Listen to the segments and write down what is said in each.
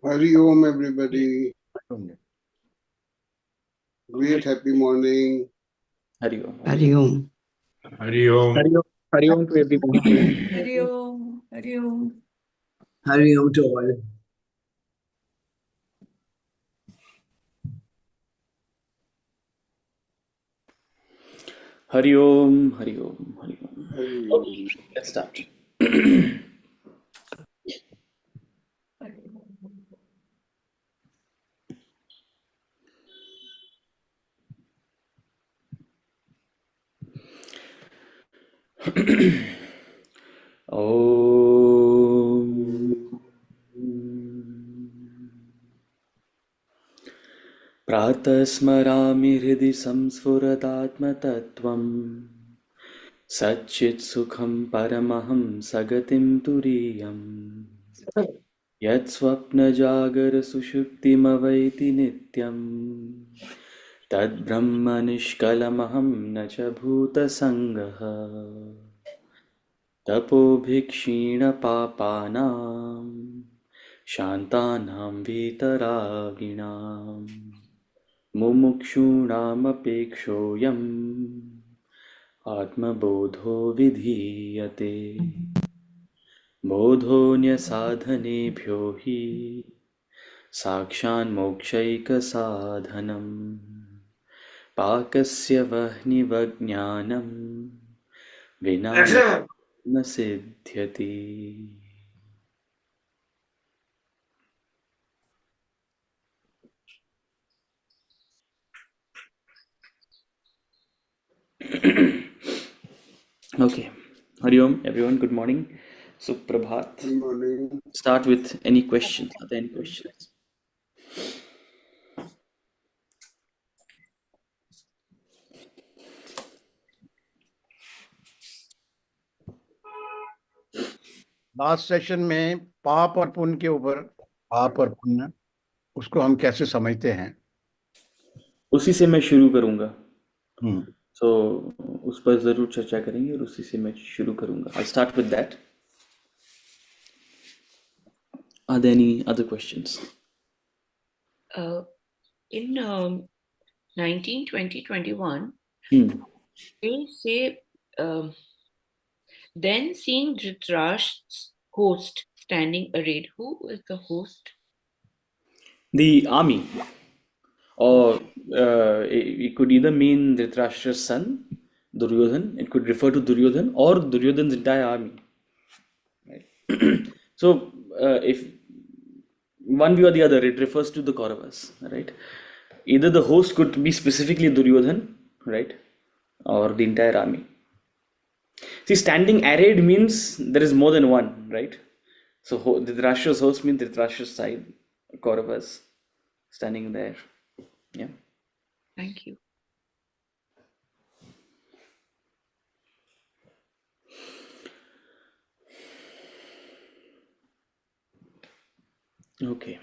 Hari Om, everybody. Great happy morning. Hari Om. Hari Om. Hari Om. Hari Om to everyone. Hari Om. Hari Om. Hari Om to all. Hari Om. Hari Om. Hari Om. Hari Okay, Om. let's start. Om. Pratah smrami hridi samsfuratatmattatvam Satchit sukham paramaham sagatim turiyam Yat swapna jagara sushuptimavaiti nityam Tad brahma nishkalamaham nacha bhuta sangaha Tapo bhikshina papanam Shantanam vitaraginam Mumukshunam apekshoyam Atmabodho vidhiyate Bodhonya sadhanebhyo hi Sakshan mokshaika sadhanam Pakasya vahni vajnanam Vina na siddhyati. Okay. Hari Om, everyone. Good morning. Suprabhat. Good morning. Start with any questions. Are there any questions? Last session में पाप और पुण्य के ऊपर पाप और पुण्य उसको हम कैसे समझते हैं उसी से मैं शुरू करूंगा. हम्म So उस पर जरूर चर्चा करेंगे और उसी से मैं शुरू करूंगा. I'll start with that. Are there any other questions? In 19, 20, 21, Hmm. they say, then seeing Dhritarashtra's host standing arrayed. Who is the host? The army, or it could either mean Dhritarashtra's son, Duryodhan. It could refer to Duryodhan or Duryodhan's entire army. Right? So if one way or the other, it refers to the Kauravas, right? Either the host could be specifically Duryodhan, right, or the entire army. See, standing arrayed means there is more than one, right? So Dhritarashtra's host means Dhritarashtra's side, Kauravas standing there. Yeah. Thank you. Okay.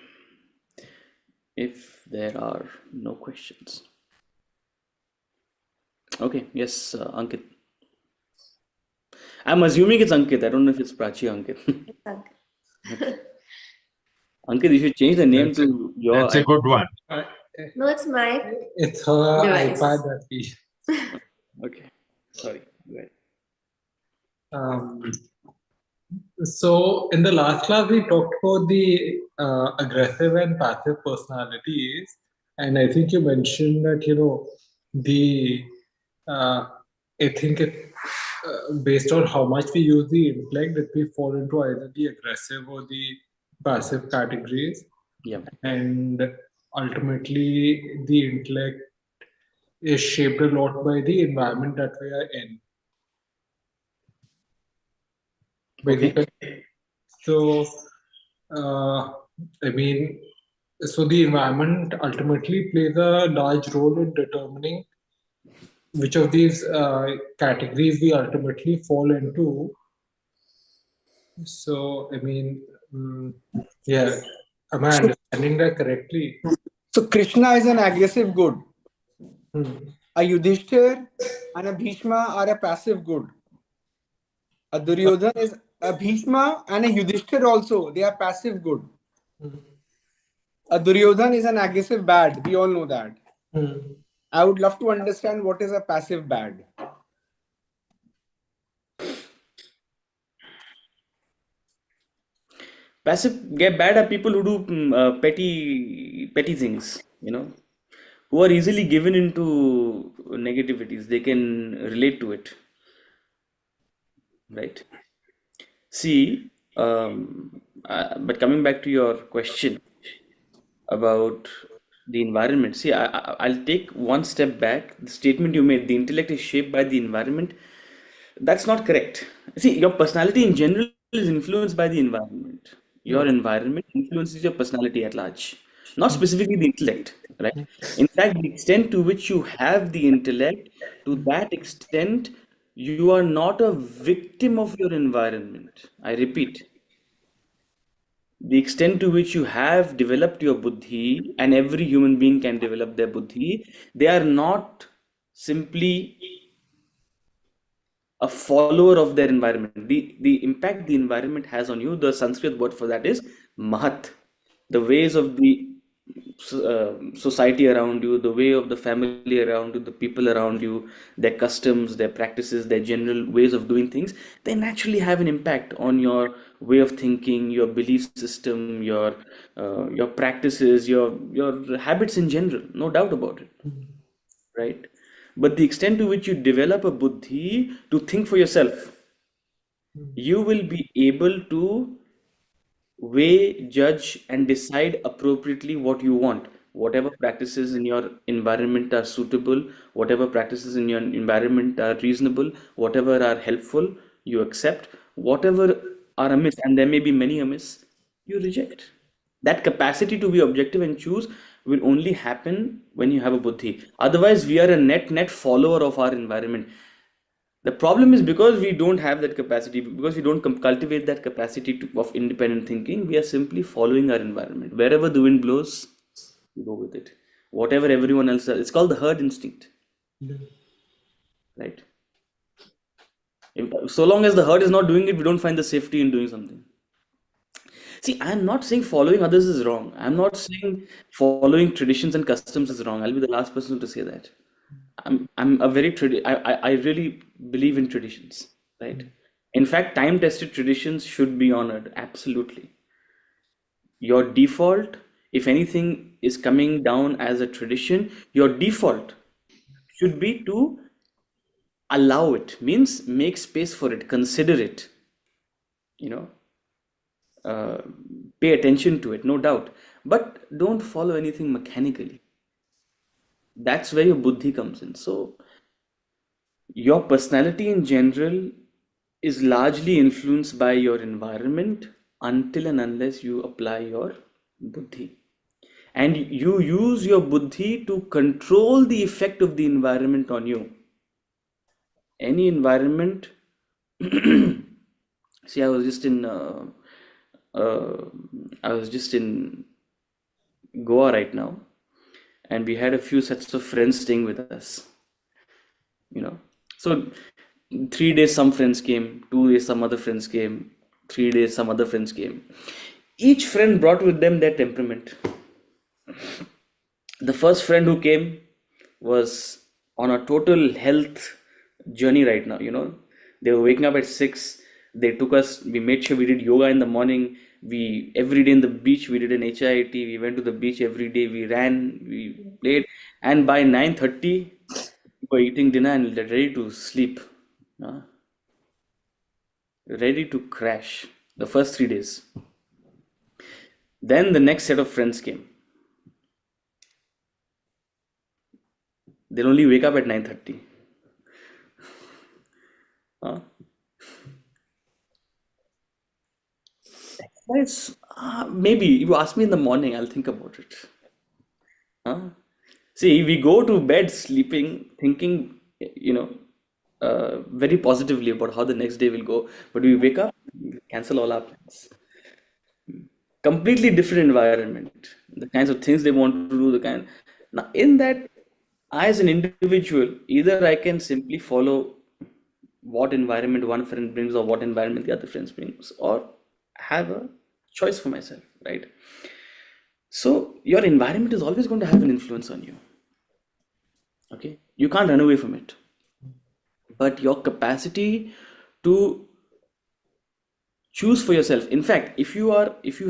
If there are no questions. Okay. Yes, Ankit. I'm assuming it's Ankit. I don't know if it's Prachi Ankit. Ankit, you should change the name to your. That's a good one. No, it's my It's her device. iPad that we. Okay. Sorry. Go ahead. So in the last class we talked about the aggressive and passive personalities, and I think you mentioned that the I think it based on how much we use the intellect that we fall into either the aggressive or the passive categories, Yeah. and ultimately the intellect is shaped a lot by the environment that we are in. Okay. So, I mean, so the environment ultimately plays a large role in determining which of these categories we ultimately fall into. So, I mean, yeah, am I understanding that correctly? So Krishna is an aggressive good. Hmm. A Yudhishthir and a Bhishma are a passive good. A Duryodhan is a Bhishma and a Yudhishthir also. They are passive good. Duryodhan is an aggressive bad. We all know that. Hmm. I would love to understand what is a passive bad. Passive get bad are people who do petty things, who are easily given into negativities. They can relate to it, right? See, but coming back to your question about the environment, see, I'll take one step back. The statement you made, the intellect is shaped by the environment, that's not correct. See, your personality in general is influenced by the environment. Your environment influences your personality at large, not specifically the intellect, right? In fact, the extent to which you have the intellect, to that extent, you are not a victim of your environment. I repeat, the extent to which you have developed your buddhi, and every human being can develop their buddhi, they are not simply a follower of their environment. The impact the environment has on you, the Sanskrit word for that is mahat. The ways of the society around you, the way of the family around you, the people around you, their customs, their practices, their general ways of doing things, they naturally have an impact on your way of thinking, your belief system, your practices, your habits in general. No doubt about it, right? But the extent to which you develop a buddhi to think for yourself, you will be able to weigh, judge, and decide appropriately what you want. Whatever practices in your environment are suitable, whatever practices in your environment are reasonable, whatever are helpful, you accept. Whatever are amiss, and there may be many amiss, you reject. That capacity to be objective and choose will only happen when you have a buddhi. Otherwise, we are a net follower of our environment. The problem is because we don't have that capacity, because we don't cultivate that capacity of independent thinking, we are simply following our environment. Wherever the wind blows, we go with it. Whatever everyone else does, it's called the herd instinct, right? So long as the herd is not doing it, we don't find the safety in doing something. See, I'm not saying following others is wrong. I'm not saying following traditions and customs is wrong. I'll be the last person to say that. I'm a very I really believe in traditions, right? In fact, time-tested traditions should be honored. Absolutely. Your default, if anything is coming down as a tradition, your default should be to allow it, means make space for it, consider it, you know, uh, pay attention to it, no doubt. But don't follow anything mechanically. That's where your buddhi comes in. So, your personality in general is largely influenced by your environment until and unless you apply your buddhi. And you use your buddhi to control the effect of the environment on you. Any environment. See, I was just in Goa right now, and we had a few sets of friends staying with us. So 3 days some friends came, 2 days some other friends came, 3 days some other friends came. Each friend brought with them their temperament. The first friend who came was on a total health journey right now. They were waking up at 6. They took us, we made sure we did yoga in the morning. We every day in the beach we did an HIIT. We went to the beach every day. We ran, we played, and by 9:30 we were eating dinner and ready to sleep, ready to crash. The first 3 days. Then the next set of friends came. They'll only wake up at 9:30. Exercise, maybe you ask me in the morning, I'll think about it. See, we go to bed sleeping, thinking, very positively about how the next day will go, but we wake up, we cancel all our plans. Completely different environment, the kinds of things they want to do, now in that, I as an individual, either I can simply follow what environment one friend brings or what environment the other friends brings, or have a choice for myself, right? So your environment is always going to have an influence on you. Okay, you can't run away from it. But your capacity to choose for yourself. In fact, if you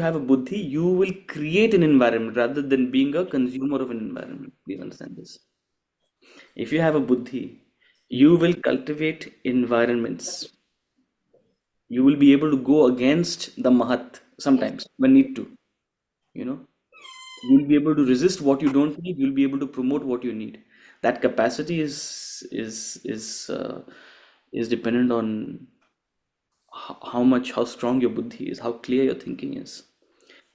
have a buddhi, you will create an environment rather than being a consumer of an environment. Please understand this. If you have a buddhi, you will cultivate environments. You will be able to go against the mahat sometimes when need to. You'll be able to resist what you don't need. You'll be able to promote what you need. That capacity is dependent on how strong your buddhi is, how clear your thinking is.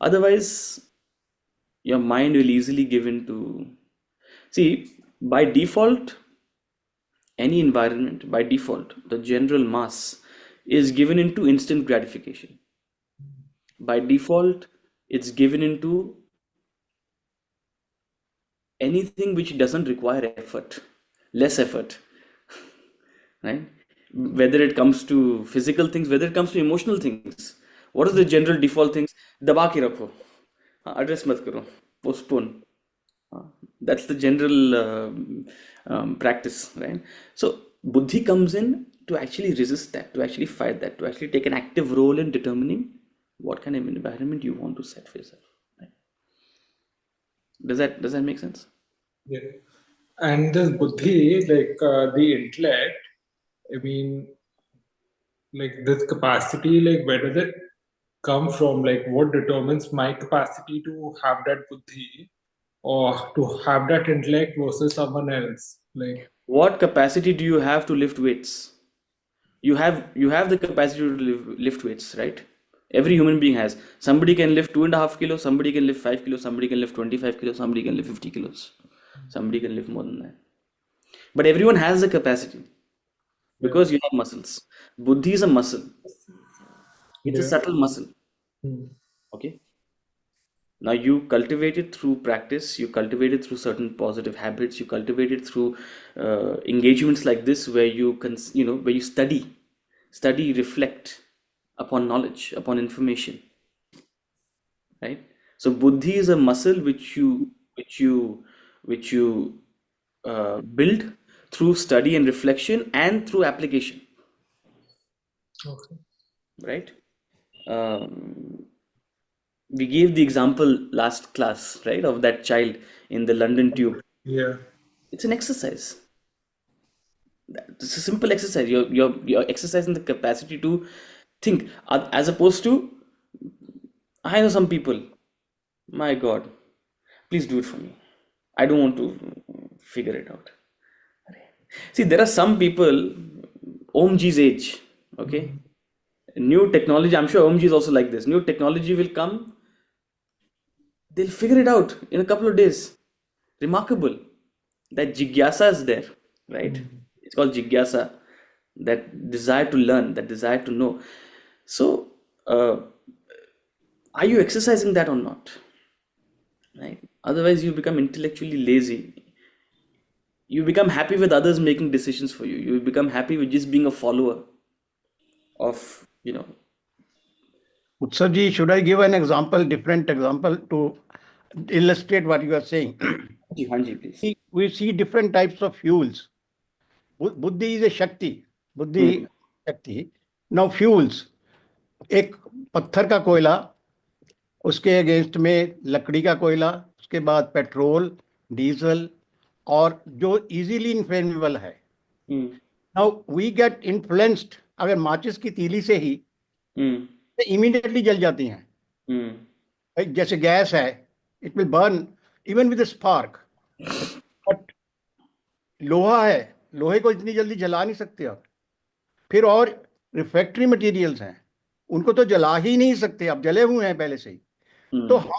Otherwise, your mind will easily give in to. See, by default, any environment, by default, the general mass is given into instant gratification. By default, it's given into anything which doesn't require effort, less effort, right? Whether it comes to physical things, whether it comes to emotional things. What is the general default things? दबा के रखो, address मत करो, postpone. That's the general practice, right? So buddhi comes in to actually resist that, to actually fight that, to actually take an active role in determining what kind of environment you want to set for yourself. Right? Does that make sense? Yeah. And this buddhi, like the intellect, I mean, like this capacity, like where does it come from? Like what determines my capacity to have that buddhi or to have that intellect versus someone else? Like What capacity do you have to lift weights? You have the capacity to lift weights, right? Every human being has. Somebody can lift 2.5 kilos, somebody can lift 5 kilos, somebody can lift 25 kilos, somebody can lift 50 kilos, somebody can lift more than that. But everyone has the capacity because you have muscles. Buddhi is a muscle. It's a Yeah. subtle muscle. Hmm. Okay. Now you cultivate it through practice, you cultivate it through certain positive habits, you cultivate it through engagements like this where you can, where you study, reflect upon knowledge, upon information, right? So buddhi is a muscle which you build through study and reflection and through application, Okay. right? We gave the example last class, right, of that child in the London tube. Yeah. It's an exercise. It's a simple exercise. You're exercising the capacity to think, as opposed to, I know some people, my God, please do it for me. I don't want to figure it out. See, there are some people, OMG's age, okay? New technology, I'm sure OMG is also like this. New technology will come, they'll figure it out in a couple of days. Remarkable. That jigyasa is there, right? It's called jigyasa, that desire to learn, that desire to know. So, are you exercising that or not? Right? Otherwise, you become intellectually lazy. You become happy with others making decisions for you. You become happy with just being a follower of, Utsav ji, should I give an example, different example to illustrate what you are saying? Hanji, please. We see different types of fuels. Buddhi is a Shakti. Buddhi, Shakti. Now fuels. एक पत्थर का कोयला, उसके against में लकड़ी का कोयला, उसके बाद पेट्रोल, डीजल और जो इजीली इन्फ्लेमेबल है. Now we get influenced. अगर माचिस की तीली से ही इमीडिएटली जल जाती हैं. जैसे गैस है, it will burn even with spark. But लोहा है, लोहे को इतनी जल्दी जला नहीं सकते आप. फिर और रिफ्रैक्टरी मटेरियल्स हैं, उनको तो जला ही नहीं सकते, आप जले हुए हैं पहले से ही. तो हम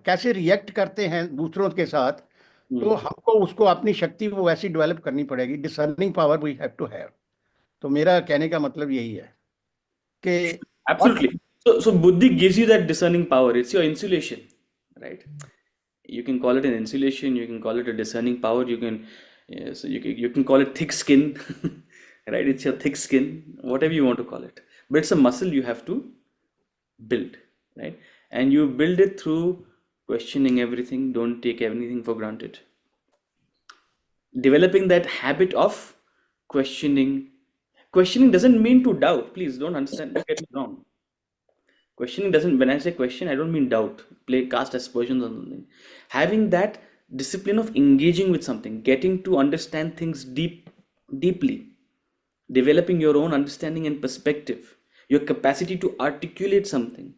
कैसे रिएक्ट करते हैं दूसरों के साथ, तो हमको उसको अपनी शक्ति वो वैसी डेवलप करनी पड़ेगी. Discerning power we have to have. तो मेरा कहने का मतलब यही है कि absolutely. So buddhi gives you that discerning power. It's your insulation, right? You can call it an insulation, you can call it a discerning power, you can call it thick skin, right? It's your thick skin, whatever you want to call it. But it's a muscle you have to build, right? And you build it through questioning everything, don't take anything for granted. Developing that habit of questioning. Questioning doesn't mean to doubt. Please don't don't get me wrong. Questioning doesn't, when I say question, I don't mean doubt, cast aspersions on something. Having that discipline of engaging with something, getting to understand things deeply, developing your own understanding and perspective, your capacity to articulate something.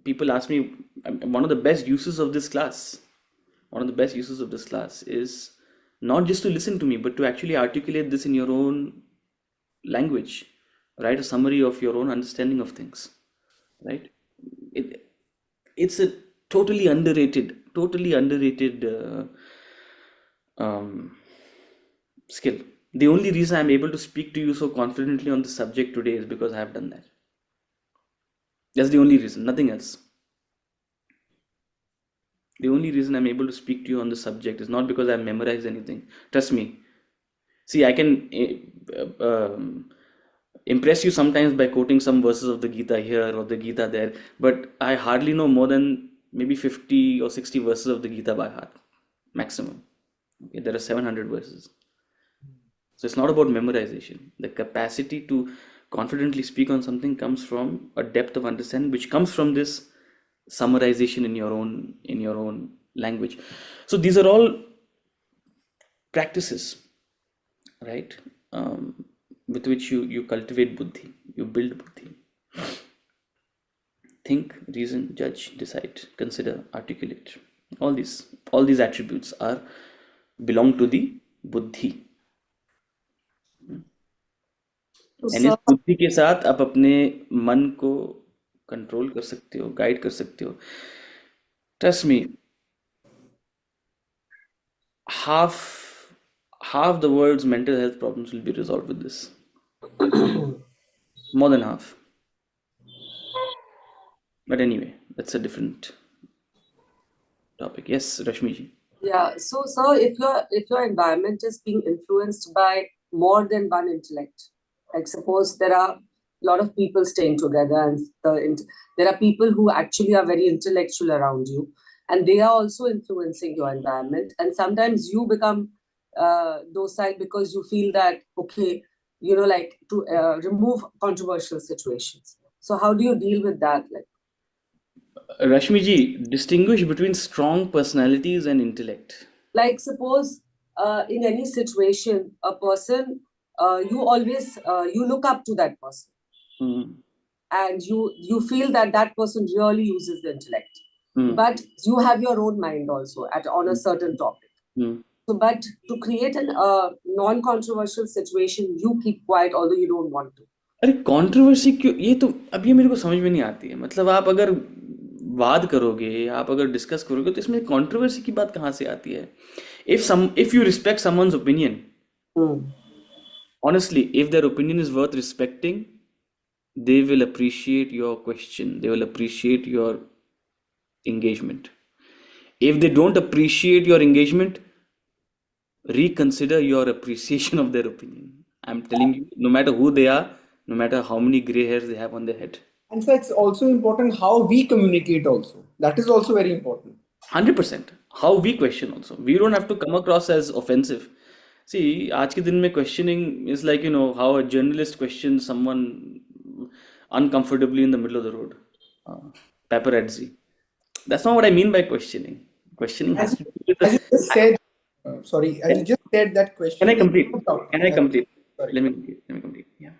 People ask me, one of the best uses of this class is not just to listen to me, but to actually articulate this in your own language, write a summary of your own understanding of things, right? It's a totally underrated skill. The only reason I'm able to speak to you so confidently on this subject today is because I have done that. That's the only reason, nothing else. The only reason I'm able to speak to you on the subject is not because I've memorized anything. Trust me. See, I can impress you sometimes by quoting some verses of the Gita here or the Gita there, but I hardly know more than maybe 50 or 60 verses of the Gita by heart, maximum. Okay, there are 700 verses. So it's not about memorization. The capacity to confidently speak on something comes from a depth of understanding, which comes from this summarization in your own language. So these are all practices, right? With which you cultivate buddhi, you build buddhi. Think, reason, judge, decide, consider, articulate. All these attributes belong to the buddhi. And इस बुद्धि के साथ आप अपने मन को control कर सकते हो, गाइड कर सकते हो. Trust me, half the world's mental health problems will be resolved with this. More than half. But anyway, that's a different topic. Yes, Rashmi ji. Yeah. So, sir, if your environment is being influenced by more than one intellect, like suppose there are a lot of people staying together, and there are people who actually are very intellectual around you, and they are also influencing your environment. And sometimes you become docile because you feel that, okay, like to remove controversial situations. So how do you deal with that? Like, Rashmi ji, distinguish between strong personalities and intellect. Like suppose in any situation, a person, you always you look up to that person, and you feel that person really uses the intellect, but you have your own mind also on a certain topic. So, but to create a non-controversial situation, you keep quiet although you don't want to. अरे controversy क्यों? ये तो अभी मेरे को समझ में नहीं आती है. मतलब आप अगर वाद करोगे, आप अगर डिस्कस करोगे, तो इसमें कंट्रोवर्सी की बात कहाँ से आती है? If you respect someone's opinion, honestly, if their opinion is worth respecting, they will appreciate your question. They will appreciate your engagement. If they don't appreciate your engagement, reconsider your appreciation of their opinion. I'm telling you, no matter who they are, no matter how many gray hairs they have on their head. And so it's also important how we communicate also. That is also very important. 100%. How we question also. We don't have to come across as offensive. See, आज के दिन में questioning is like, how a journalist questions someone uncomfortably in the middle of the road. Paparazzi. That's not what I mean by questioning. Questioning has to do with As you just said, sorry, as you just said that question. Can I complete? Sorry. Let me complete. Yeah.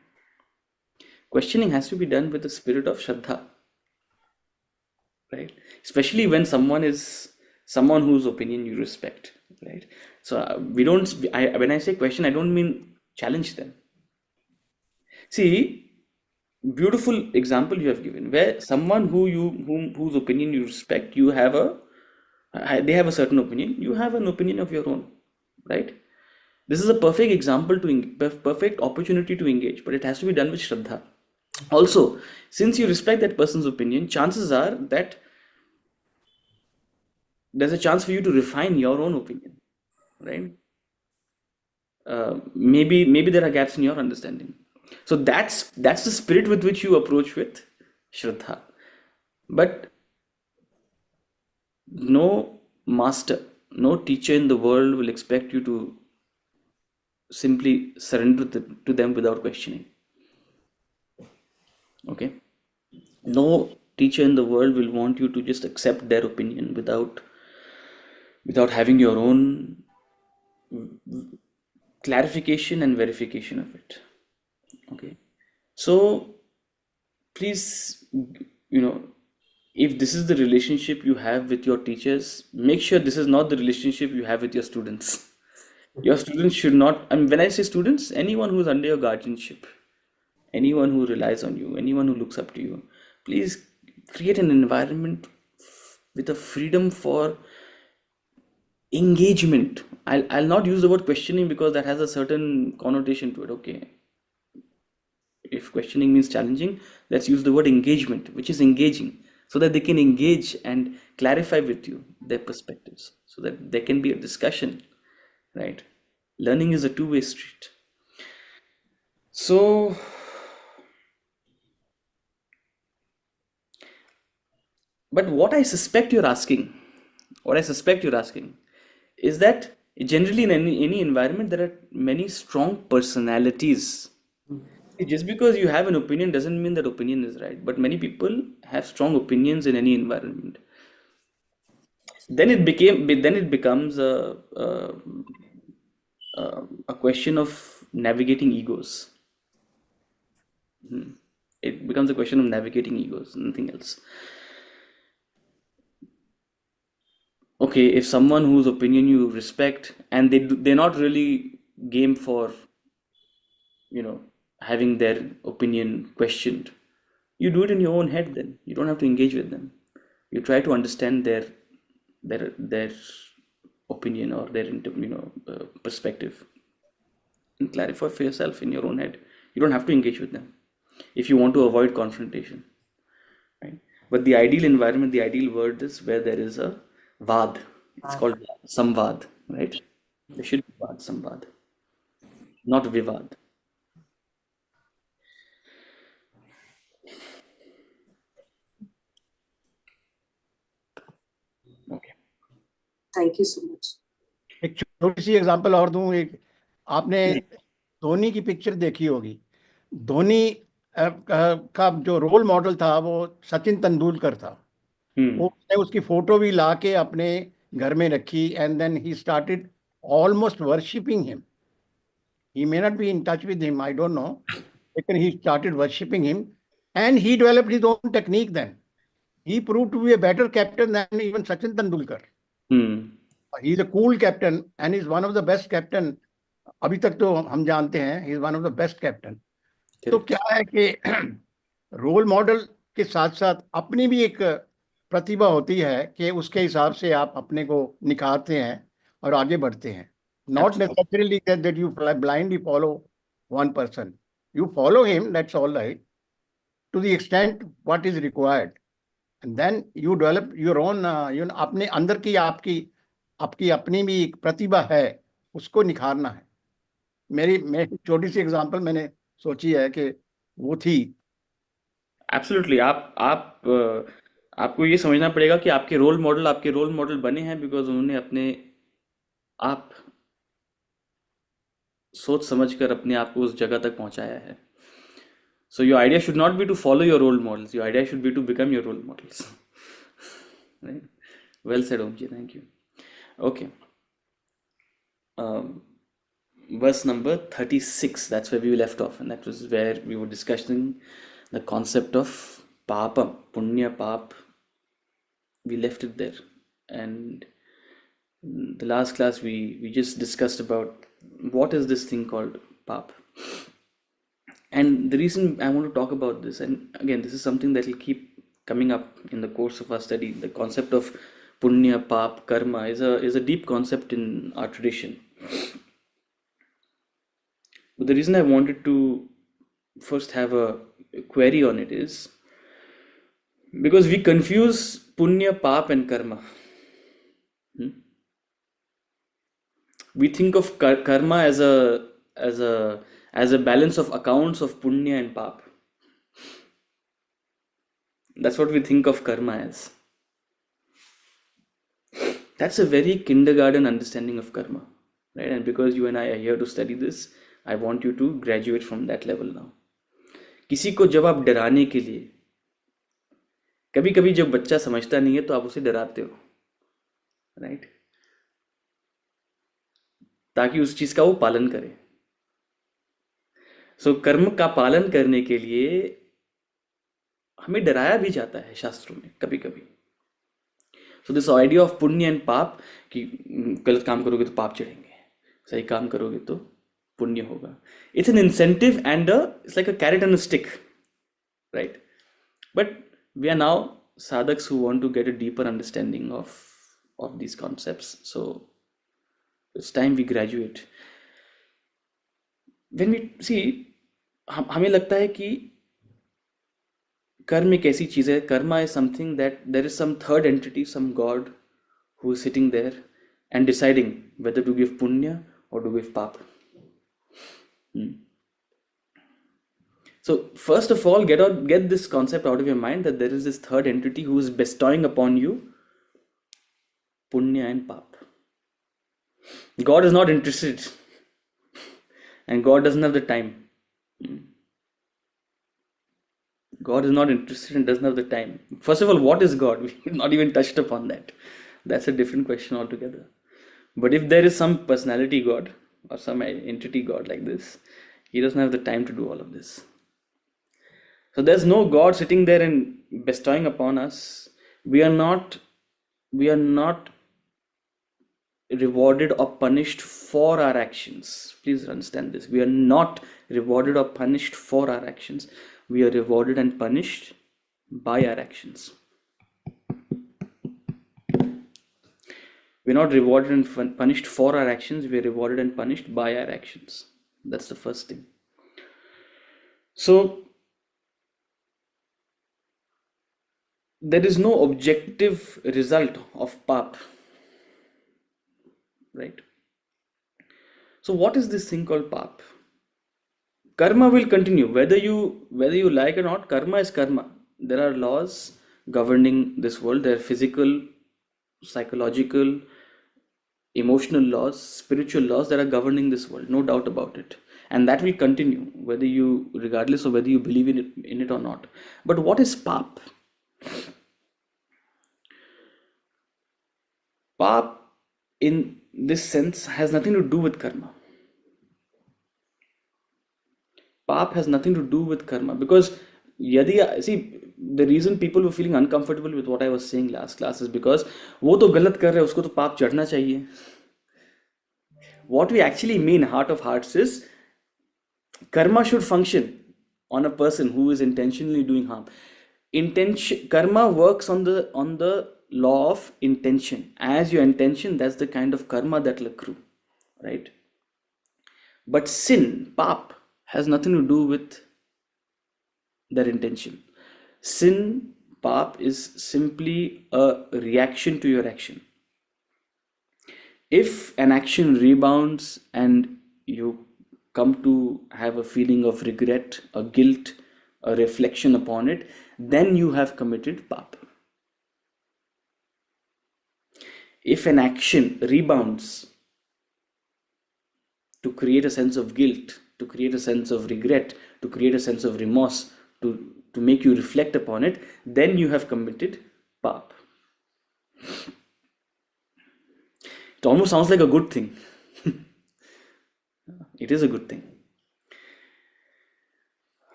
Questioning has to be done with the spirit of Shraddha. Right? Especially when someone whose opinion you respect. Right? So when I say question, I don't mean challenge them. See, beautiful example you have given, where someone whose opinion you respect, they have a certain opinion, you have an opinion of your own, right? This is a perfect example perfect opportunity to engage, but it has to be done with Shraddha. Also, since you respect that person's opinion, chances are that there's a chance for you to refine your own opinion, right? Maybe there are gaps in your understanding. So that's the spirit with which you approach with Shraddha. But no master, no teacher in the world will expect you to simply surrender to them without questioning. Okay? No teacher in the world will want you to just accept their opinion without having your own clarification and verification of it. Okay? So please, if this is the relationship you have with your teachers, make sure this is not the relationship you have with your students. Your students should not, and when I say students, anyone who is under your guardianship, anyone who relies on you, anyone who looks up to you, please create an environment with a freedom for engagement. I'll not use the word questioning because that has a certain connotation to it. Okay, if questioning means challenging, let's use the word engagement, which is engaging, so that they can engage and clarify with you their perspectives, so that there can be a discussion, right? Learning is a two-way street. So, but what I suspect you're asking is that generally in any environment there are many strong personalities. Just because you have an opinion doesn't mean that opinion is right, but many people have strong opinions in any environment. Then it becomes a question of navigating egos. It becomes a question of navigating egos, nothing else. Okay, if someone whose opinion you respect and they're not really game for having their opinion questioned, you do it in your own head. Then you don't have to engage with them. You try to understand their opinion or their perspective and clarify for yourself in your own head. You don't have to engage with them if you want to avoid confrontation, right? But the ideal environment, the ideal world is where there is a vad. It's called samvad, right? There should be vad, samvad, not vivad. Okay. Thank you so much. एक छोटी सी example और दूं। एक आपने धोनी की picture देखी होगी। धोनी का जो रोल मॉडल था वो सचिन तेंदुलकर था। वो उसने उसकी फोटो भी लाके अपने घर में रखी and then he started almost worshipping him. He may not be in touch with him, I don't know. He started worshipping him and he developed his own technique then. He proved to be a better captain than even Sachin Tendulkar. He's a cool captain and he's one of the best captain. अभी तक तो हम जानते हैं he's one of the best captain. तो क्या है कि रोल मॉडल के साथ साथ अपनी भी एक प्रतिभा होती है कि उसके हिसाब से आप अपने को निखारते हैं और आगे बढ़ते हैं. Not necessarily that you blindly follow one person. You follow him, that's all right, to the extent what is required. And then you develop your own, अपने अंदर की आपकी अपनी भी एक प्रतिभा है, उसको निखारना है. मेरी छोटी सी एग्जांपल मैंने सोची है कि वो थी. Absolutely. आपको ये समझना पड़ेगा कि आपके रोल मॉडल बने हैं बिकॉज उन्होंने आप सोच समझकर अपने आप को उस जगह तक पहुंचाया है. So your idea should not be to follow your role models. Your idea should be to become your role models. Right? Well said, Omji. Thank you. Okay. Verse number 36. That's where we left off, and that was where we were discussing the concept of papa, punya, pap. We left it there, and the last class we just discussed about what is this thing called pap. And the reason I want to talk about this, and again, this is something that will keep coming up in the course of our study, the concept of punya, pap, karma is a deep concept in our tradition. But the reason I wanted to first have a query on it is because we confuse punya, pap, and karma. We think of karma as a balance of accounts of punya and pap. That's what we think of karma as. That's a very kindergarten understanding of karma, right? And because you and I are here to study this, I want you to graduate from that level now. किसी को जब आप डराने के लिए, कभी कभी जब बच्चा समझता नहीं है तो आप उसे डराते हो, राइट, ताकि उस चीज का वो पालन करे. सो कर्म का पालन करने के लिए हमें डराया भी जाता है शास्त्रों में कभी कभी. सो दिस आइडिया ऑफ पुण्य एंड पाप, कि गलत काम करोगे तो पाप चढ़ेंगे, सही काम करोगे तो पुण्य होगा. It's an incentive and it's like a carrot and a stick, right? But we are now sadhaks who want to get a deeper understanding of these concepts. So it's time we graduate. When we see, हमें लगता है कि कर्म एक ऐसी चीज है, Karma is something that there is some third entity, some god who is sitting there and deciding whether to give punya or to give pap. So first of all, get this concept out of your mind that there is this third entity who is bestowing upon you punya and pap. God is not interested, and God doesn't have the time. God is not interested and doesn't have the time. First of all, what is God? We've not even touched upon that. That's a different question altogether. But if there is some personality God or some entity God like this, he doesn't have the time to do all of this. So there's no God sitting there and bestowing upon us. We are not rewarded or punished for our actions. Please understand this. We are not rewarded or punished for our actions. We are rewarded and punished by our actions. We're not rewarded and punished for our actions. We are rewarded and punished by our actions. That's the first thing. So there is no objective result of pap, right? So what is this thing called pap? Karma will continue whether you like or not. Karma is karma. There are laws governing this world. There are physical, psychological, emotional laws, spiritual laws that are governing this world, no doubt about it. And that will continue regardless of whether you believe in it or not. But what is pap? Pap in this sense has nothing to do with karma. Pap has nothing to do with karma, because the reason people were feeling uncomfortable with what I was saying last class is because वो तो गलत कर रहे हैं, उसको तो पाप चढ़ना चाहिए. What we actually mean, heart of hearts, is karma should function on a person who is intentionally doing harm. Karma works on the law of intention. As your intention, that's the kind of karma that will accrue, right? But sin, pap, has nothing to do with their intention. Sin, pap, is simply a reaction to your action. If an action rebounds and you come to have a feeling of regret, a guilt, a reflection upon it, then you have committed pap. If an action rebounds to create a sense of guilt, to create a sense of regret, to create a sense of remorse, to make you reflect upon it, then you have committed pap. It almost sounds like a good thing. It is a good thing.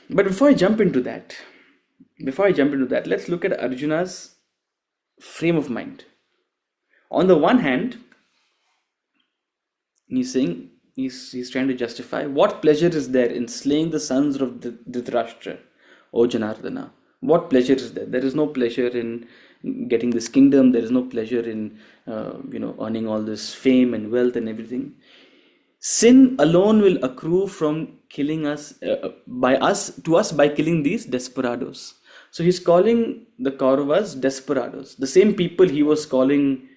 But before I jump into that, let's look at Arjuna's frame of mind. On the one hand, he's saying, he's trying to justify what pleasure is there in slaying the sons of Dhritarashtra, O Janardana. What pleasure is there? There is no pleasure in getting this kingdom. There is no pleasure in earning all this fame and wealth and everything. Sin alone will accrue from killing us by killing these desperados. So he's calling the Kauravas desperados, the same people he was calling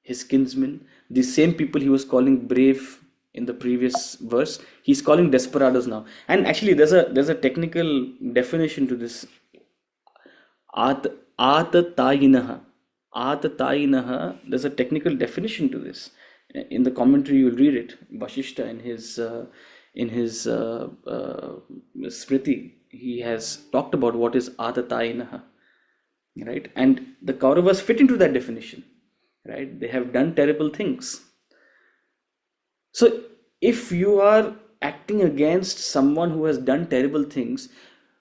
his kinsmen, the same people he was calling brave in the previous verse, he's calling desperados now. And actually there's a technical definition to this Atatayinaha. Atatayinaha, there's a technical definition to this. In the commentary, you'll read it. Vashishta in his Smriti, he has talked about what is Atatayinaha, right? And the Kauravas fit into that definition, right? They have done terrible things. So if you are acting against someone who has done terrible things,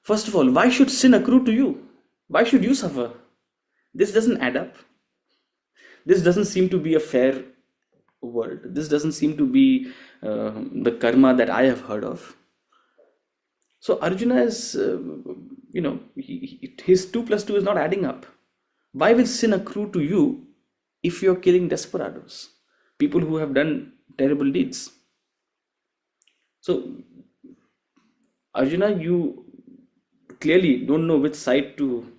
first of all, why should sin accrue to you? Why should you suffer? This doesn't add up. This doesn't seem to be a fair world. This doesn't seem to be the karma that I have heard of. So Arjuna is, his 2 plus 2 is not adding up. Why will sin accrue to you if you're killing desperados, people who have done terrible deeds? So Arjuna, you clearly don't know which side to.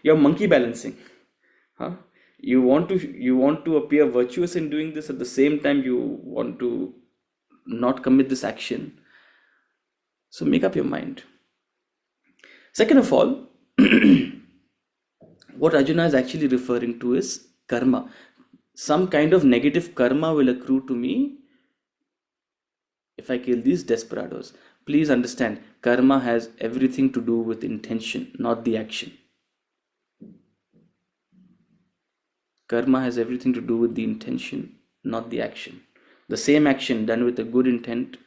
You're monkey balancing, huh? You want to appear virtuous in doing this, at the same time you want to not commit this action. So make up your mind. Second of all, what Arjuna is actually referring to is karma. Some kind of negative karma will accrue to me if I kill these desperados. Please understand, karma has everything to do with intention, not the action. Karma has everything to do with the intention, not the action. The same action done with a good intent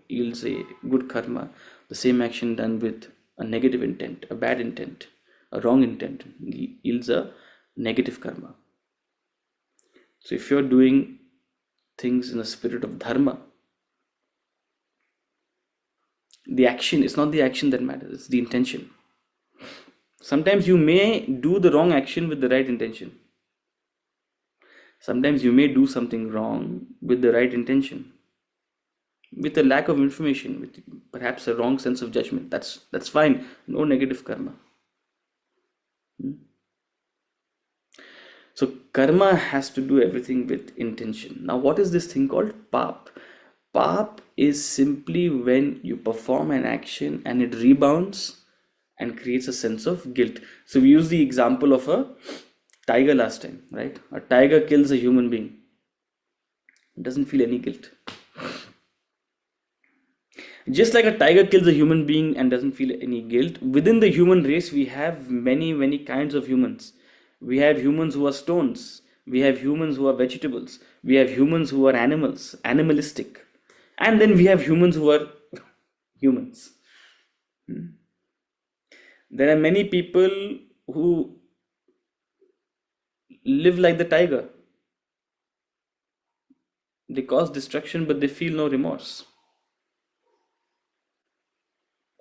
yields a good karma. The same action done with a negative intent, a bad intent, a wrong intent yields a negative karma. So if you're doing things in a spirit of dharma, the action is not the action that matters, it's the intention. Sometimes you may do the wrong action with the right intention. Sometimes you may do something wrong with the right intention, with a lack of information, with perhaps a wrong sense of judgment. That's fine. No negative karma. So karma has to do everything with intention. Now, what is this thing called pap? Pap is simply when you perform an action and it rebounds and creates a sense of guilt. So we use the example of a tiger last time, right? A tiger kills a human being. It doesn't feel any guilt. Just like a tiger kills a human being and doesn't feel any guilt, within the human race we have many kinds of humans. We have humans who are stones. We have humans who are vegetables. We have humans who are animals, animalistic. And then we have humans who are humans. There are many people who live like the tiger. They cause destruction, but they feel no remorse.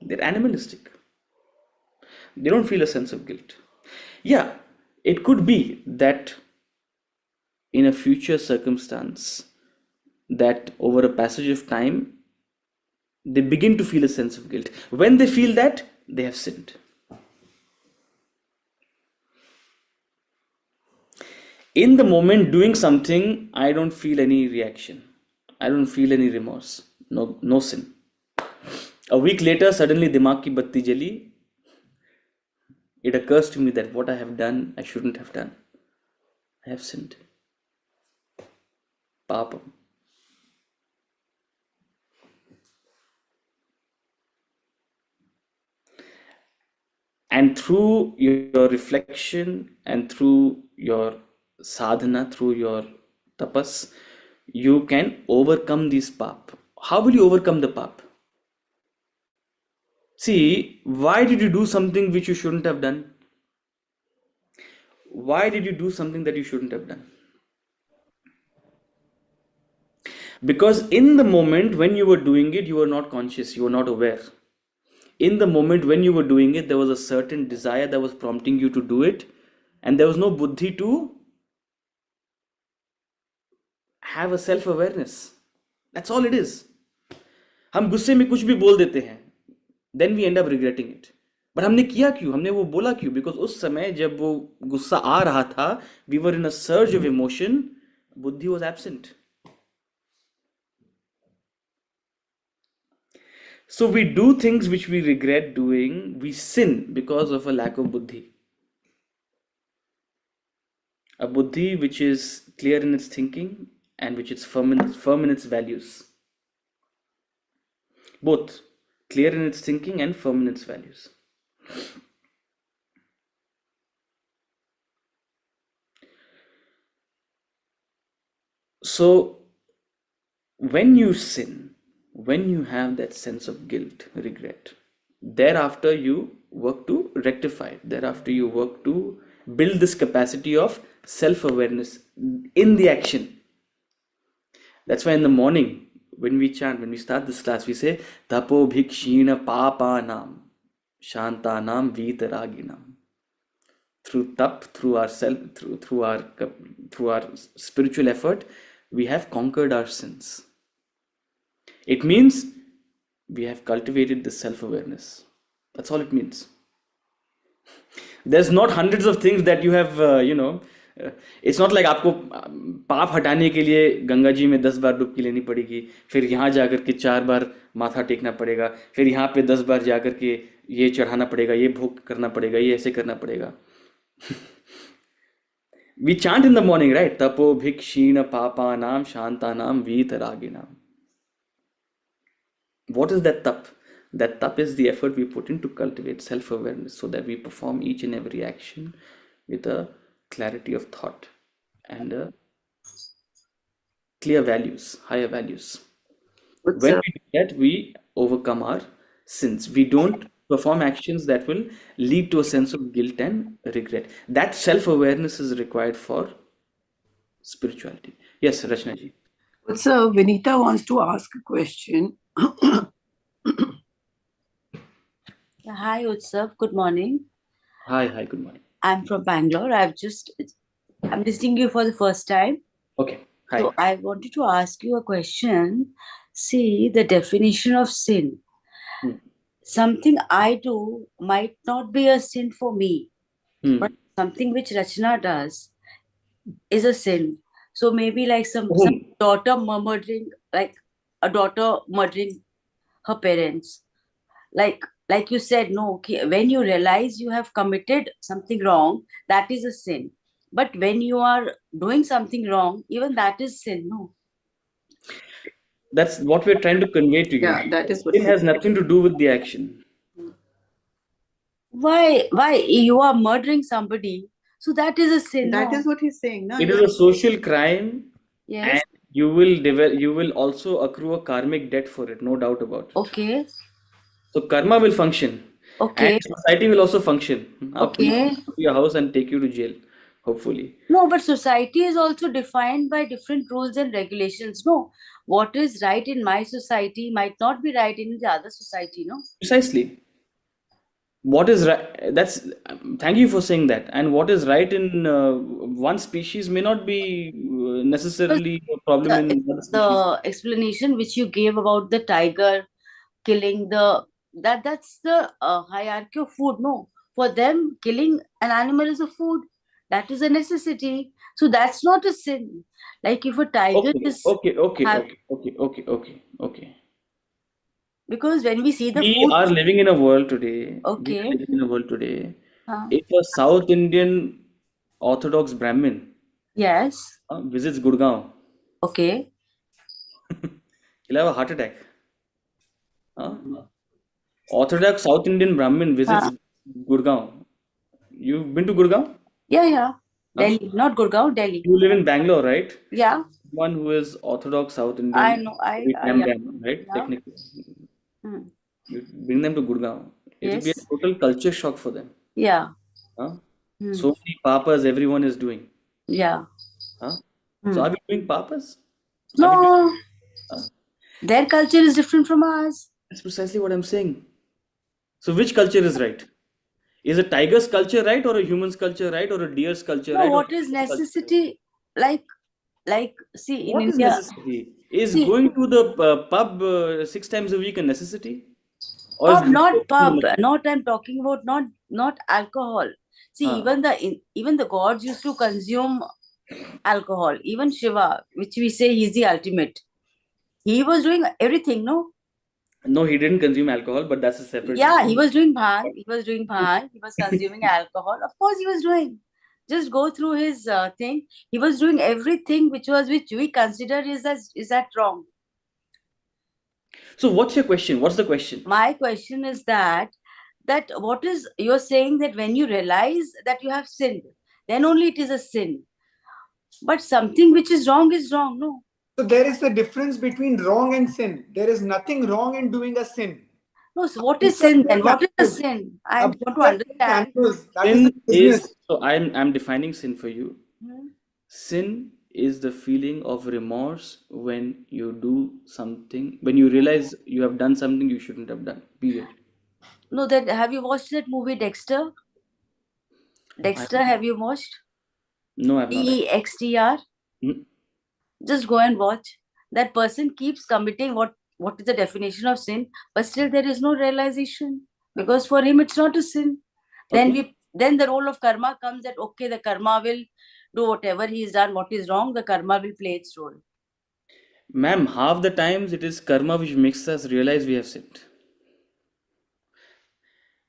They're animalistic. They don't feel a sense of guilt. Yeah, it could be that in a future circumstance, that over a passage of time, they begin to feel a sense of guilt. When they feel that, they have sinned. In the moment doing something, I don't feel any reaction. I don't feel any remorse. No sin. A week later, suddenly dimag ki batti jali. It occurs to me that what I have done, I shouldn't have done. I have sinned. Papam. And through your reflection and through your sadhana, through your tapas, you can overcome this pap. How will you overcome the pap? See, why did you do something which you shouldn't have done? Why did you do something that you shouldn't have done? Because in the moment when you were doing it, you were not conscious, you were not aware. In the moment when you were doing it, there was a certain desire that was prompting you to do it, and there was no buddhi to have a self-awareness. That's all it is. हम गुस्से में कुछ भी बोल देते हैं, then we end up regretting it. But हमने किया क्यों? हमने वो बोला क्यों? Because उस समय जब वो गुस्सा आ रहा था, we were in a surge of emotion, buddhi was absent. So we do things which we regret doing, we sin because of a lack of buddhi. A buddhi which is clear in its thinking and which is firm in its values. Both clear in its thinking and firm in its values. So, when you sin, when you have that sense of guilt, regret, thereafter you work to rectify it. Thereafter you work to build this capacity of self-awareness in the action. That's why in the morning, when we chant, when we start this class, we say Tapo Bhikshina Papanam Shantanam Vitaraginam. Through tap, through ourself, through our spiritual effort, we have conquered our sins. It means we have cultivated this self-awareness. That's all it means. There's not hundreds of things that you have, it's not like आपको पाप हटाने के लिए गंगा जी में 10 बार डुबकी लेनी पड़ेगी, फिर यहाँ जाकर के 4 बार माथा टेकना पड़ेगा, फिर यहाँ पे 10 बार जाकर के ये चढ़ाना पड़ेगा, ये भोग करना पड़ेगा, ये ऐसे करना पड़ेगा. We chant in the morning, right? Tapo bhikshina papanam shantanam vitaraginam. What is that tap? That tap is the effort we put in to cultivate self-awareness so that we perform each and every action with a clarity of thought and clear values, higher values. When we do that, we overcome our sins. We don't perform actions that will lead to a sense of guilt and regret. That self-awareness is required for spirituality. Yes, Rachna ji. So Vinita wants to ask a question. Hi, Utsav. Good morning. Hi, good morning. I'm from Bangalore. I'm listening to you for the first time. Okay, hi. So I wanted to ask you a question. See, the definition of sin. Something I do might not be a sin for me, but something which Rachna does is a sin. So maybe like some daughter murdering, like a daughter murdering her parents. Like you said, no, okay, when you realize you have committed something wrong, that is a sin. But when you are doing something wrong, even that is sin, no? That's what we're trying to convey to you. Yeah, that is what it has nothing to do with the action. Why you are murdering somebody? So that is a sin. That no? is what he's saying. No? It is a social crime, Yes. and you will also accrue a karmic debt for it, no doubt about it. Okay. So karma will function. Okay. And society will also function. Okay. Come to your house and take you to jail, hopefully. No, but society is also defined by different rules and regulations. No, what is right in my society might not be right in the other society. No. Precisely. What is right? Thank you for saying that. And what is right in one species may not be necessarily a problem in another species. The explanation which you gave about the tiger killing that's the hierarchy of food. No, for them, killing an animal is a food. That is a necessity. So that's not a sin. Like if a tiger is Okay. Because when we see the We food, are living in a world today. Okay. We are living in a world today. If a South Indian Orthodox Brahmin yes, visits Gurgaon, okay, he'll have a heart attack. Orthodox South Indian Brahmin visits Gurgaon. You've been to Gurgaon? yeah, Delhi, not Gurgaon, Delhi. You live in Bangalore, right? Yeah, One who is Orthodox South Indian. I know. Right? Yeah. Technically. Hmm. You bring them to Gurgaon. It will be a Yes. total culture shock for them. Yeah. Huh? Hmm. So many papas everyone is doing. Yeah. Huh? Hmm. So are we doing papas? No, their culture is different from ours. That's precisely what I'm saying. So which culture is right? Is a tiger's culture right, or a human's culture right, or a deer's culture No, right? or what a is sheep's culture right? necessity? Like, see, in What is India, necessity? Is See- going to the pub 6 times a week a necessity? Or is pub, not pub, necessity? not I'm talking about not alcohol. See, even the gods used to consume alcohol. Even Shiva, which we say he's the ultimate, he was doing everything. No, No, he didn't consume alcohol, but that's a separate. yeah, he was doing bhang. He was consuming alcohol. Of course, he was doing. Just go through his thing. He was doing everything which we consider is that wrong. So what's your question? What's the question? My question is that what is you're saying that when you realize that you have sinned, then only it is a sin. But something which is wrong, no? So there is a difference between wrong and sin. There is nothing wrong in doing a sin. No, so what is sin then? What is a sin? I want to understand. That Sin is the business. is, so I'm defining sin for you. Hmm. Sin is the feeling of remorse when you do something, when you realize you have done something you shouldn't have done. Period. No, have you watched that movie Dexter? Dexter, have you watched? No, I've not. DEXTR? Hmm. Just go and watch. That person keeps committing what is the definition of sin, but still there is no realization because for him it's not a sin. Okay. Then the role of karma comes that okay, the karma will do whatever he's done, what is wrong, the karma will play its role. Ma'am, half the times it is karma which makes us realize we have sinned.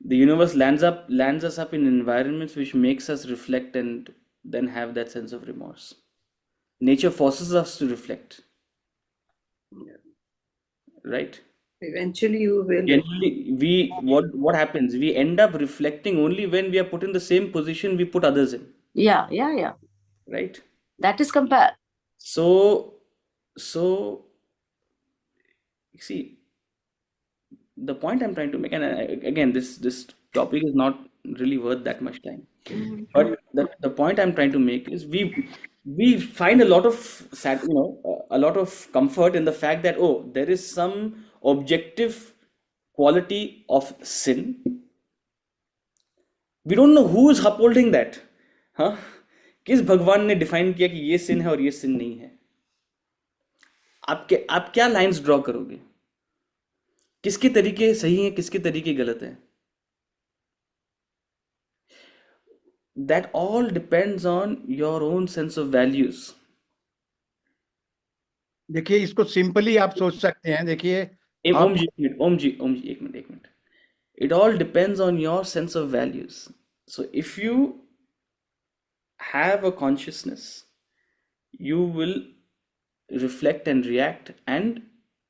The universe lands us up in environments which makes us reflect and then have that sense of remorse. Nature forces us to reflect. Right? Eventually you will. Generally, what happens? We end up reflecting only when we are put in the same position we put others in. Yeah. Right? That is compare. So see, the point I'm trying to make, and again, this topic is not really worth that much time. But the point I'm trying to make is we find a lot of a lot of comfort in the fact that there is some objective quality of sin. We don't know who is upholding that. हाँ? किस भगवान ने define किया कि ये sin है और ये sin नहीं है? आप क्या लाइंस ड्रॉ करोगे? किसके तरीके सही हैं, किसके तरीके गलत हैं? That all depends on your own sense of values. देखिए इसको सिंपली आप सोच सकते हैं. देखिए ओम जी एक minute. It all depends on your sense of values. So if you have a consciousness, you will reflect and react and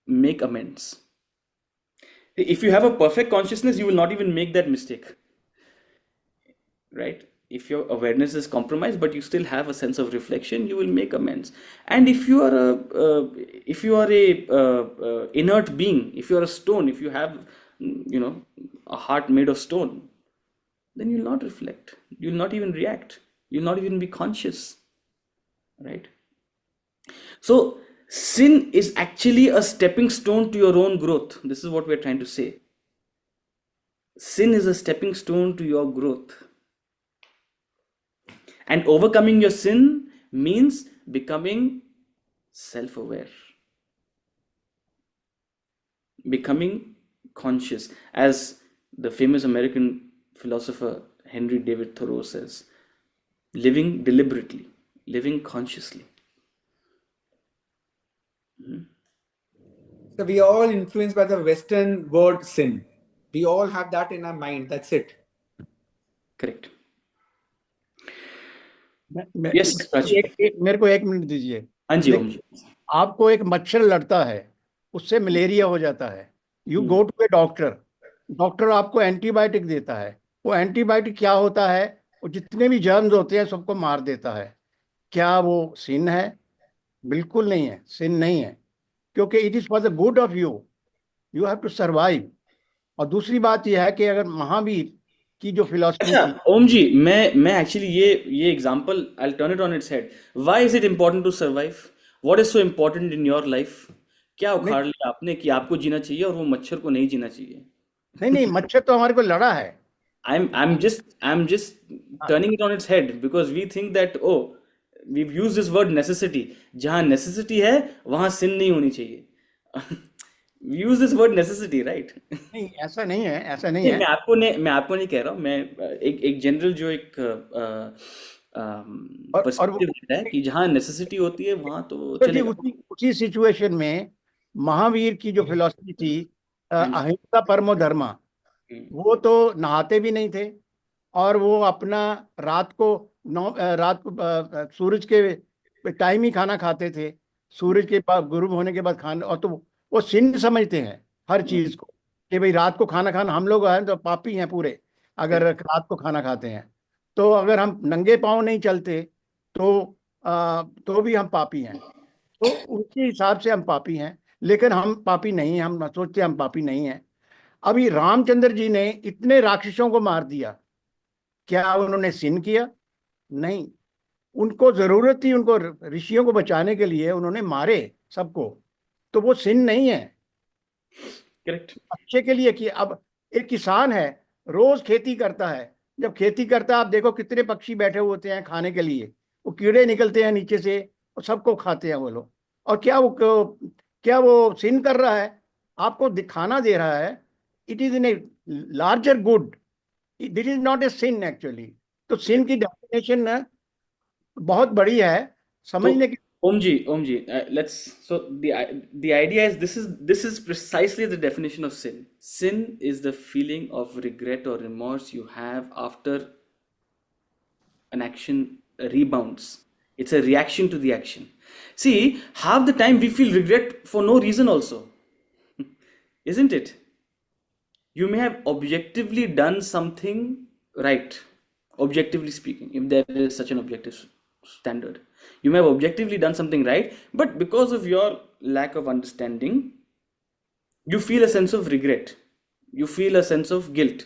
make amends. If you have a perfect consciousness, you will not even make that mistake. Right? If your awareness is compromised, but you still have a sense of reflection, you will make amends. And if you are a inert being, if you are a stone, if you have a heart made of stone, then you'll not reflect. You'll not even react. You'll not even be conscious. Right? So sin is actually a stepping stone to your own growth. This is what we're trying to say. Sin is a stepping stone to your growth. And overcoming your sin means becoming self-aware, becoming conscious. As the famous American philosopher Henry David Thoreau says, living deliberately, living consciously. So we are all influenced by the Western word sin. We all have that in our mind. That's it. Correct. Yes, मेरे को 1 minute दीजिए. हाँ जी, ओम जी. आपको एक मच्छर लड़ता है, उससे मलेरिया हो जाता है. You go to a doctor आपको एंटीबायोटिक देता है. वो एंटीबायोटिक क्या होता है? वो जितने भी जर्म्स होते हैं सबको मार देता है. क्या वो सिन है? बिल्कुल नहीं है, सिन नहीं है, क्योंकि it is for the good of you. You have to survive. और दूसरी बात यह है कि अगर महावीर की जो फिलॉसफी अच्छा ओम जी, मैं एक्चुअली ये example I will turn it on its head. Why is it important to survive? What is so important in your life? क्या उखाड़ लिया आपने कि आपको जीना चाहिए और वो मच्छर को नहीं जीना चाहिए? नहीं, मच्छर तो हमारे को लड़ा है. I'm just turning it on its head because we think that we've used this word necessity. जहाँ necessity है वहाँ sin नहीं होनी चाहिए. We use this word necessity, right? नहीं, ऐसा नहीं है. मैं आपको नहीं कह रहा हूँ. मैं एक जनरल जो एक पर्सपेक्टिव है कि जहाँ नेसेसिटी होती है वहाँ तो चलेगा. उसी सिचुएशन में महावीर की जो फिलॉसफी थी अहिंसा परमो धर्मा, वो तो नहाते भी नहीं थे और वो अपना रात को रात को सूरज के टाइम ही खाना खाते थे, सूरज के बाद गुरूब होने के बाद खाना, और तो वो सिन समझते हैं हर चीज को कि भाई रात को खाना खाना, हम लोग हैं तो पापी हैं पूरे अगर रात को खाना खाते हैं। तो अगर हम नंगे पाँव नहीं चलते तो भी हम पापी हैं। तो उसी हिसाब से हम पापी हैं, लेकिन हम पापी नहीं हैं, हम सोचते हम पापी नहीं हैं। अभी रामचंद्र जी ने इतने राक्षसों को मार दिया, क्या उन्होंने सिन किया? नहीं, उनको जरूरत थी, उनको ऋषियों को बचाने के लिए उन्होंने मारे सबको, तो वो सिन नहीं है। करेक्ट। अच्छे के लिए कि अब एक किसान है, रोज खेती करता है, जब खेती करता है आप देखो कितने पक्षी बैठे हुए होते हैं खाने के लिए, वो कीड़े निकलते हैं नीचे से और सबको खाते हैं वो लोग। और क्या वो सिन कर रहा है? आपको दिखाना दे रहा है, it is in a larger good, this is not a sin actually. तो सिन की डेफिनेशन बहुत बड़ी है समझने की। Om ji, so the idea is this is precisely the definition of sin. Sin is the feeling of regret or remorse you have after an action rebounds. It's a reaction to the action. See, half the time we feel regret for no reason also. Isn't it? You may have objectively done something right, objectively speaking, if there is such an objective standard. You may have objectively done something right, but because of your lack of understanding, you feel a sense of regret. You feel a sense of guilt.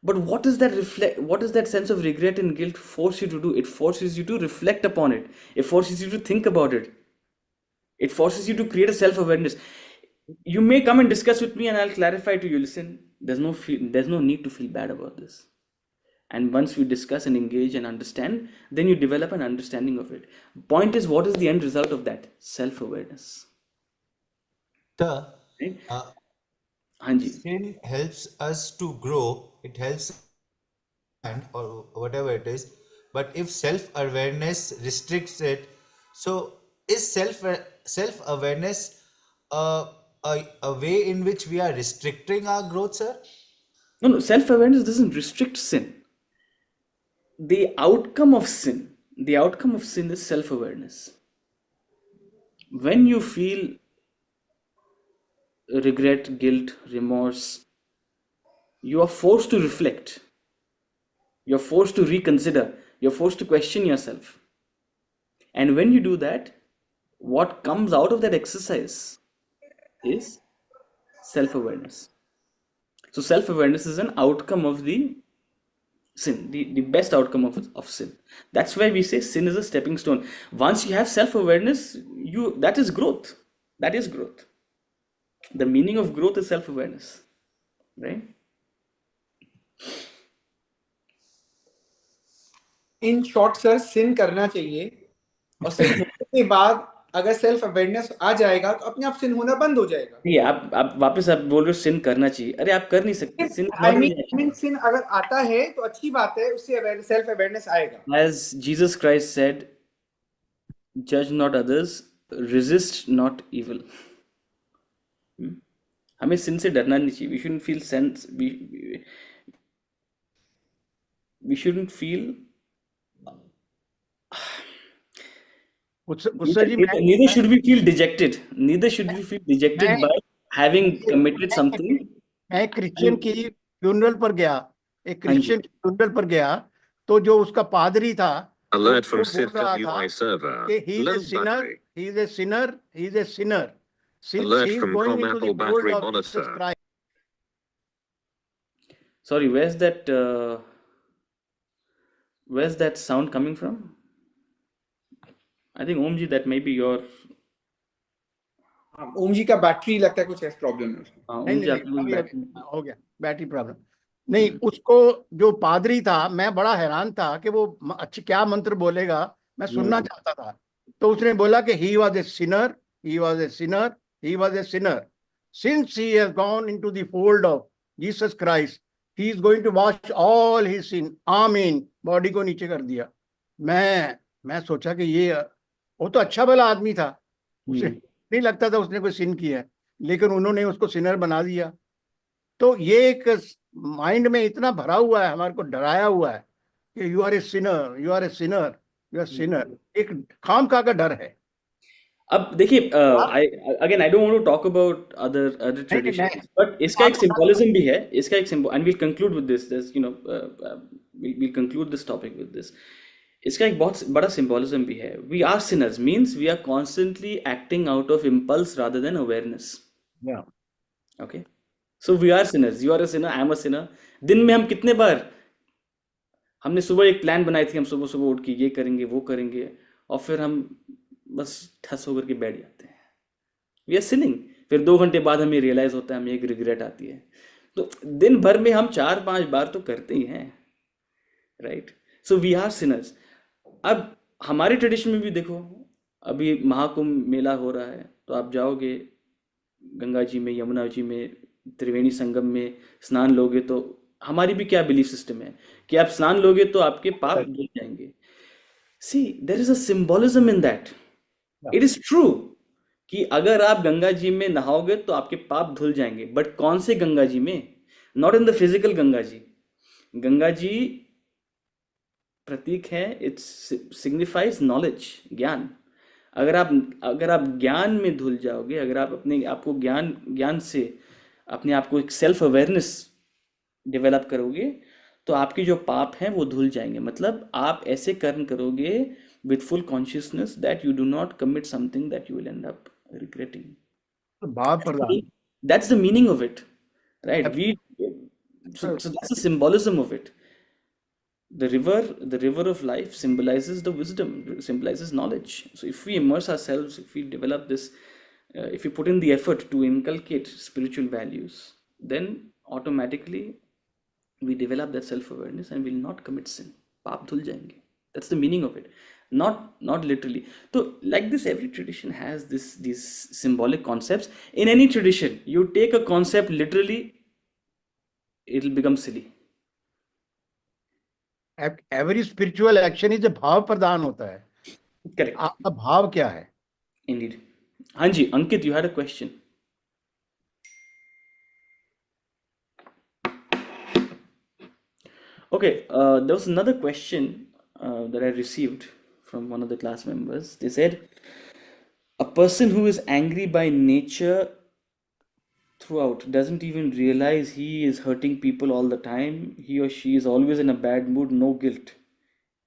But what does that sense of regret and guilt force you to do? It forces you to reflect upon it. It forces you to think about it. It forces you to create a self-awareness. You may come and discuss with me and I'll clarify to you, listen, there's no need to feel bad about this. And once we discuss and engage and understand, then you develop an understanding of it. Point is, what is the end result of that? Self-awareness. Sir, Right? Hanji. sin helps us to grow. It helps, or whatever it is. But if self-awareness restricts it, so is self-awareness a way in which we are restricting our growth, sir? No, self-awareness doesn't restrict sin. The outcome of sin is self-awareness. When you feel regret, guilt, remorse, you are forced to reflect. You're forced to reconsider. You're forced to question yourself. And when you do that, what comes out of that exercise is self-awareness. So self-awareness is an outcome of the sin, the best outcome of sin. That's why we say sin is a stepping stone. Once you have self-awareness, that is growth. That is growth. The meaning of growth is self-awareness, right? In short, sir, sin करना चाहिए, और sin होने के बाद अगर self awareness आ जाएगा तो अपने आप सिन होना बंद हो जाएगा। नहीं, आप वापस आप बोल रहे हो सिन करना चाहिए। अरे आप कर नहीं सकते सिन। I mean sin अगर आता है तो अच्छी बात है, उससे सेल्फ अवेयरनेस आएगा। As Jesus Christ said, judge not others, resist not evil. हमें सिन से डरना नहीं चाहिए. We shouldn't feel sense. We shouldn't feel. Neither should we feel dejected. Neither should we feel dejected by having committed something. मैं Christian की funeral पर गया, एक क्रिश्चियन की फ्यूनरल पर गया, तो जो उसका पादरी था, Alert from SID-UI server. Low battery. He is a sinner. Alert from ComApple battery monitor. Sorry, where's that sound coming from? I think Om ji, that may be your. ओम जी का battery लगता है कुछ ऐसा प्रॉब्लम है उसको। नहीं, हो गया बैटरी प्रॉब्लम। नहीं, उसको जो पादरी था, मैं बड़ा हैरान था कि वो अच्छी क्या मंत्र बोलेगा, मैं सुनना चाहता था। तो उसने बोला कि he was a sinner. Since he has gone into the fold of Jesus Christ, he is going to wash all his sin. आमीन। बॉडी को नीचे कर दिया। मैं सोचा कि वो तो अच्छा भला आदमी था, उसे नहीं लगता था उसने कोई सिन किया है, लेकिन उन्होंने उसको सिनर बना दिया। तो ये एक माइंड में इतना भरा हुआ है, हमारे को डराया हुआ है कि you are a sinner, you are a sinner, you are sinner, एक खामखा का डर है। अब देखिए, I don't want to talk about other traditions, but इसका एक symbolism भी है, इसका एक symbol, and we'll conclude with this. There's, we'll conclude this topic with this. इसका एक बहुत बड़ा symbolism भी है. We are sinners means we are constantly acting out of impulse rather than awareness. Yeah. Okay. So we are sinners. You are a sinner. I am a sinner. दिन में हम कितने बार हमने सुबह एक प्लान बनाई थी, हम सुबह सुबह उठ के ये करेंगे वो करेंगे, और फिर हम बस ठस होकर के बैठ जाते हैं. We are sinning. फिर 2 घंटे बाद हमें रियलाइज होता है, हमें एक रिग्रेट आती है. तो दिन भर में हम 4-5 बार तो करते ही हैं, right? So we are sinners. अब हमारे ट्रेडिशन में भी देखो, अभी महाकुंभ मेला हो रहा है, तो आप जाओगे गंगा जी में, यमुना जी में, त्रिवेणी संगम में स्नान लोगे, तो हमारी भी क्या बिलीफ सिस्टम है कि आप स्नान लोगे तो आपके पाप धुल जाएंगे. See, there is a symbolism in that. It is true कि अगर आप गंगा जी में नहाओगे तो आपके पाप धुल जाएंगे, बट कौन से गंगा जी में? Not in the physical Ganga ji. Ganga ji प्रतीक है, इट सिग्निफाइज नॉलेज, ज्ञान. अगर आप ज्ञान में धुल जाओगे, अगर आप अपने आपको ज्ञान से अपने आप को एक सेल्फ अवेयरनेस डेवलप करोगे, तो आपके जो पाप हैं वो धुल जाएंगे. मतलब आप ऐसे कर्म करोगे with full consciousness that you do not commit something that you will end up regretting. भाव प्रदान. That's the meaning of it, right? So that's the symbolism of it. The river of life symbolizes the wisdom, symbolizes knowledge. So if we immerse ourselves, if we develop this, if we put in the effort to inculcate spiritual values, then automatically we develop that self-awareness and will not commit sin. Paap dhul jayenge. That's the meaning of it. Not literally. So like this, every tradition has these symbolic concepts. In any tradition, you take a concept literally, it'll become silly. Every spiritual action is a भाव प्रदान होता है. Correct. आपका भाव क्या है? Indeed. हाँ जी, Ankit, you had a question. Okay, there was another question that I received from one of the class members. They said, a person who is angry by nature throughout doesn't even realize he is hurting people all the time. He or she is always in a bad mood, no guilt.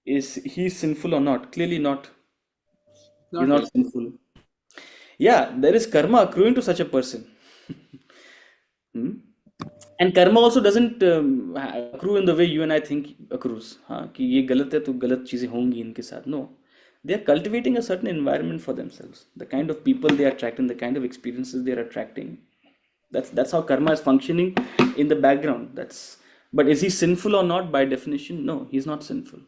Is he sinful or not? Clearly not. He's not sinful. Yeah, there is karma accruing to such a person. And karma also doesn't accrue in the way you and I think accrues. हाँ, कि ये गलत है तो गलत चीजें होंगी इनके साथ. No, they are cultivating a certain environment for themselves. The kind of people they are attracting, the kind of experiences they are attracting. That's how karma is functioning in the background. But is he sinful or not by definition? No, he's not sinful.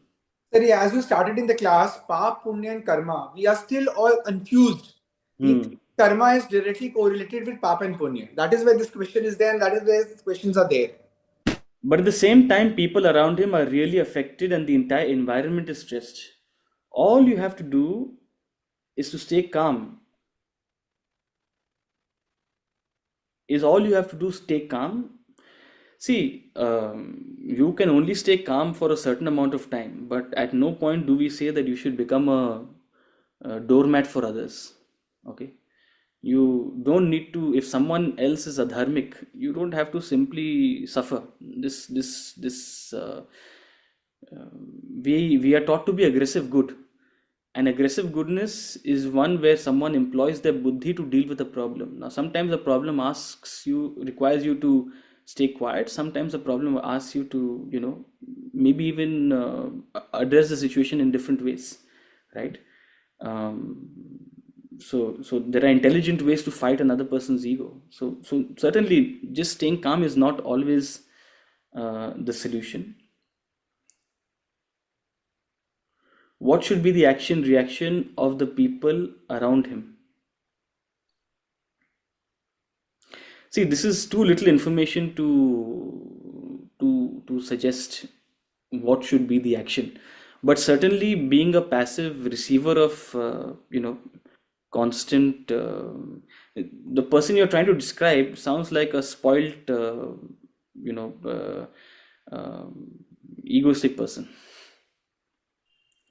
Sir, as we started in the class, Paap, Punya and Karma, we are still all confused. Karma is directly correlated with Paap and Punya. That is why this question is there and that is why these questions are there. But at the same time, people around him are really affected and the entire environment is stressed. All you have to do is to stay calm. Stay calm. See, you can only stay calm for a certain amount of time, but at no point do we say that you should become a doormat for others. Okay? You don't need to, if someone else is adharmic, you don't have to simply suffer. We are taught to be aggressive good. And aggressive goodness is one where someone employs their buddhi to deal with a problem. Now, sometimes the problem requires you to stay quiet. Sometimes the problem asks you to, maybe even address the situation in different ways, right? So there are intelligent ways to fight another person's ego. So certainly just staying calm is not always the solution. What should be the action-reaction of the people around him? See, this is too little information to suggest what should be the action. But certainly being a passive receiver of, constant, the person you're trying to describe sounds like a spoiled, egoistic person.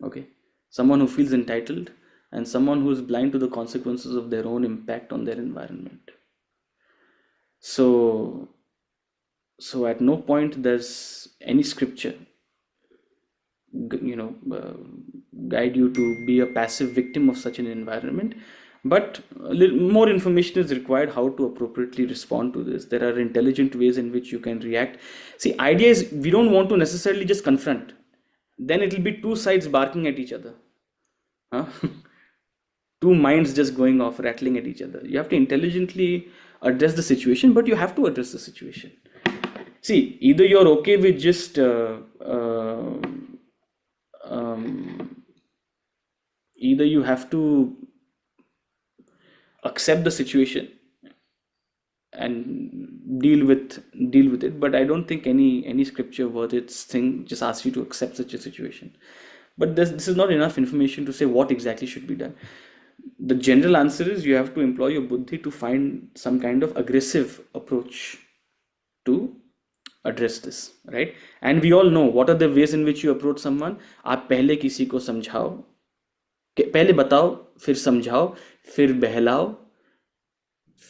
Okay, someone who feels entitled, and someone who is blind to the consequences of their own impact on their environment. So at no point there's any scripture guide you to be a passive victim of such an environment, but a little more information is required how to appropriately respond to this. There are intelligent ways in which you can react. See, idea is we don't want to necessarily just confront, then it will be two sides barking at each other, huh? Two minds just going off, rattling at each other. You have to intelligently address the situation, but you have to address the situation. See, either you're okay with just either you have to accept the situation and deal with it, but I don't think any scripture worth its thing just asks you to accept such a situation. But this is not enough information to say what exactly should be done. The general answer is you have to employ your buddhi to find some kind of aggressive approach to address this, right? And we all know what are the ways in which you approach someone. आप पहले किसी को समझाओ, पहले बताओ, फिर समझाओ, फिर बहलाओ,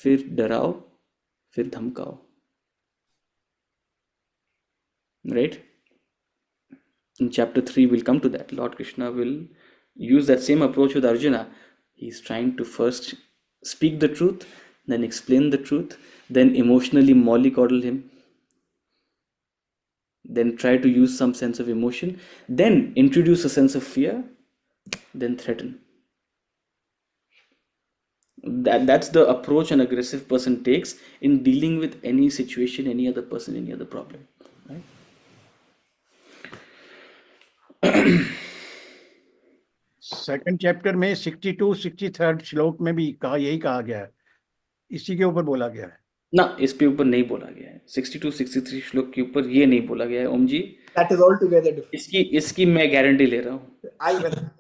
फिर डराओ, फिर धमकाओ, right? In chapter 3 we'll come to that. Lord Krishna will use that same approach with Arjuna. He's trying to first speak the truth, then explain the truth, then emotionally mollycoddle him, then try to use some sense of emotion, then introduce a sense of fear, then threaten. That's the approach an aggressive person takes in dealing with any situation, any other person, any other problem, right? Second chapter में 62, 63 श्लोक में भी यही कहा गया है, इसी के ऊपर बोला गया है ना, इस पे ऊपर नहीं बोला गया है। 62, 63 श्लोक के ऊपर ये नहीं बोला गया है ओम जी। That is altogether different. इसकी मैं गारंटी ले रहा हूँ।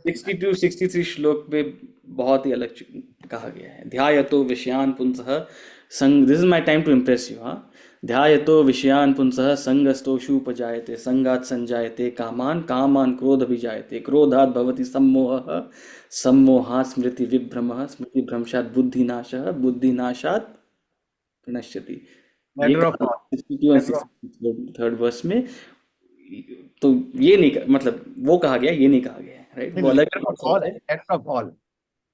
62, 63 श्लोक पे बहुत ही अलग कहा गया है। ध्यायतो विषयान पुंसः संग, this is my time to impress you. हाँ, ध्यायतो विषयान पुंसः संगस्तोषुपजायते, संगात् संजायते कामान, कामान क्रोधभिजायते, क्रोधात् भवति सम्मोहः, सम्मोहात् स्मृति विभ्रमः, स्मृति भ्रंशात् बुद्धिनाशः, बुद्धिनाशात् प्रणश्यति। थर्ड वर्स में तो ये नहीं, मतलब वो कहा गया, ये नहीं कहा गया है, राइट? वो अलग,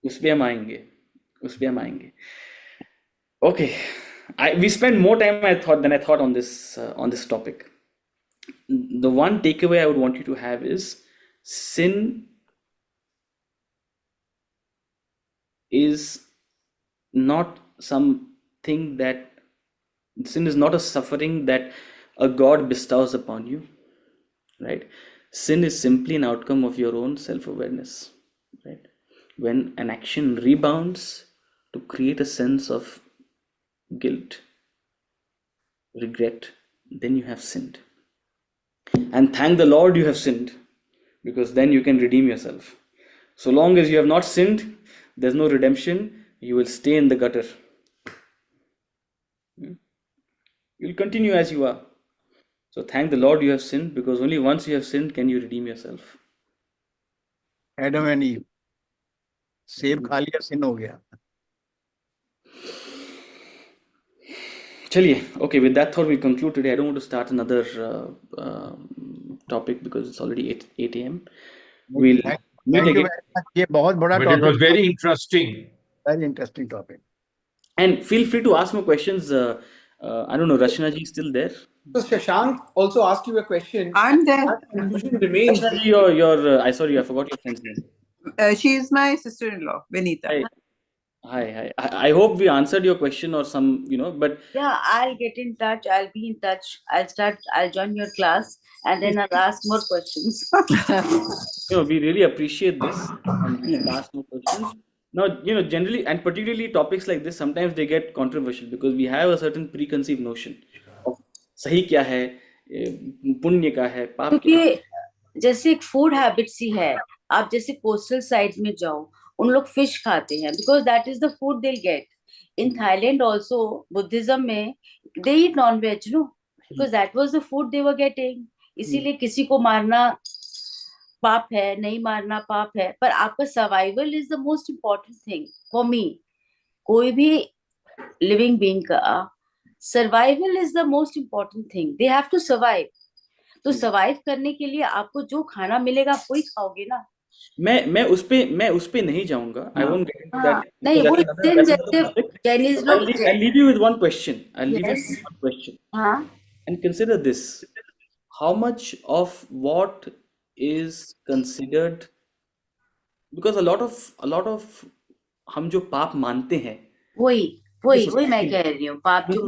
उस पे हम आएंगे। Okay, we spend more time than I thought on this topic. The one takeaway I would want you to have is sin is not something that, sin is not a suffering that a God bestows upon you, right? Sin is simply an outcome of your own self-awareness, right? When an action rebounds to create a sense of guilt, regret, then you have sinned. And thank the Lord you have sinned, because then you can redeem yourself. So long as you have not sinned, there's no redemption. You will stay in the gutter. You'll continue as you are. So thank the Lord you have sinned, because only once you have sinned can you redeem yourself. Adam and Eve, सेब खा लिया, sin हो गया। Chaliye, okay, with that thought we conclude today. I don't want to start another topic because it's already 8 a.m. We'll meet again. ये बहुत बड़ा topic. It was very interesting. Very interesting topic. And feel free to ask more questions. I don't know, Rachna ji is still there? So Shashank also asked you a question. I'm there. That confusion remains. Rachna ji, I forgot your friend's name. She is my sister-in-law, Vinita. Hi. I hope we answered your question or some, but yeah, I'll get in touch. I'll be in touch. I'll join your class and then I'll ask more questions. We really appreciate this and we'll ask more questions. Now, generally and particularly topics like this, sometimes they get controversial because we have a certain preconceived notion of सही क्या है, पुण्य क्या है, पाप क्या है। जैसे एक फूड हैबिट्स ही है, आप जैसे कोस्टल साइड्स में जाओ, उन लोग फिश खाते हैं because that is the food they'll get. In Thailand also, Buddhism में they eat non-veg, because that was the food they were getting. इसीलिए किसी को मारना पाप है, नहीं मारना पाप है, पर आपका survival is the most important thing for me. कोई भी लिविंग बीइंग का survival is the most important thing. They have to survive. तो सर्वाइव करने के लिए आपको जो खाना मिलेगा आप वही खाओगे ना. मैं उस पे नहीं जाऊंगा. I won't get into that. नहीं, वो sin That's जैसे another topic. Chinese I'll लोग leave you with one question. Yes. हाँ, And consider this. How much of what is considered, because a lot of हम जो पाप मानते हैं, वही मैं कह रही हूँ. पाप जो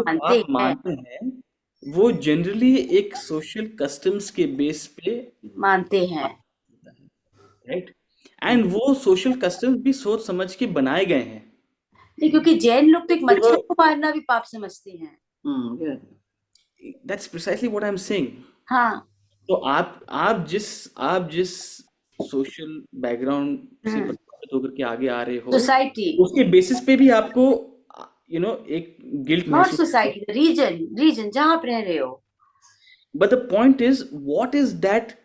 मानते हैं वो जनरली एक सोशल कस्टम्स के बेस पे मानते हैं, राइट. एंड वो सोशल कस्टम्स भी सोच समझ के बनाए गए हैं. नहीं, क्योंकि जैन लोग तो एक मच्छर को मारना भी पाप समझते हैं. That's precisely what I'm saying. हाँ. तो आप जिस सोशल बैकग्राउंड से प्रभावित होकर के आगे आ रहे हो, सोसाइटी, उसके बेसिस पे भी आपको एक गिल्ट नॉट सोसाइटी, रीजन जहाँ आप रह रहे हो. But the point is, what is that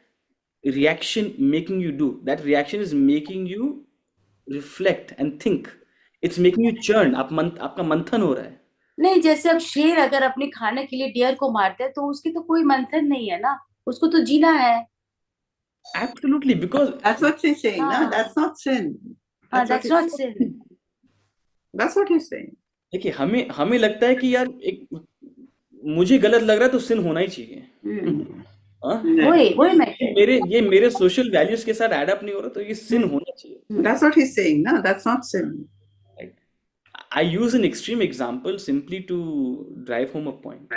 reaction making you do? That reaction is making you reflect and think. It's making you churn. आपका मंथन हो रहा है. नहीं, जैसे अब शेर अगर अपने खाने के लिए डियर को मारता है तो उसकी तो कोई मंथन नहीं है ना, उसको तो जीना है. Absolutely, because That's what he's saying. No, that's not sin. That's not sin. That's what he's saying. देखिए, हमें लगता है कि यार मुझे गलत लग रहा है तो सिन होना ही चाहिए. वही मेरे सोशल वैल्यूज के साथ एड अप नहीं हो रहा तो ये सिन होना चाहिए. That's what he's saying. No, that's not sin. I use an extreme example simply to drive home a point.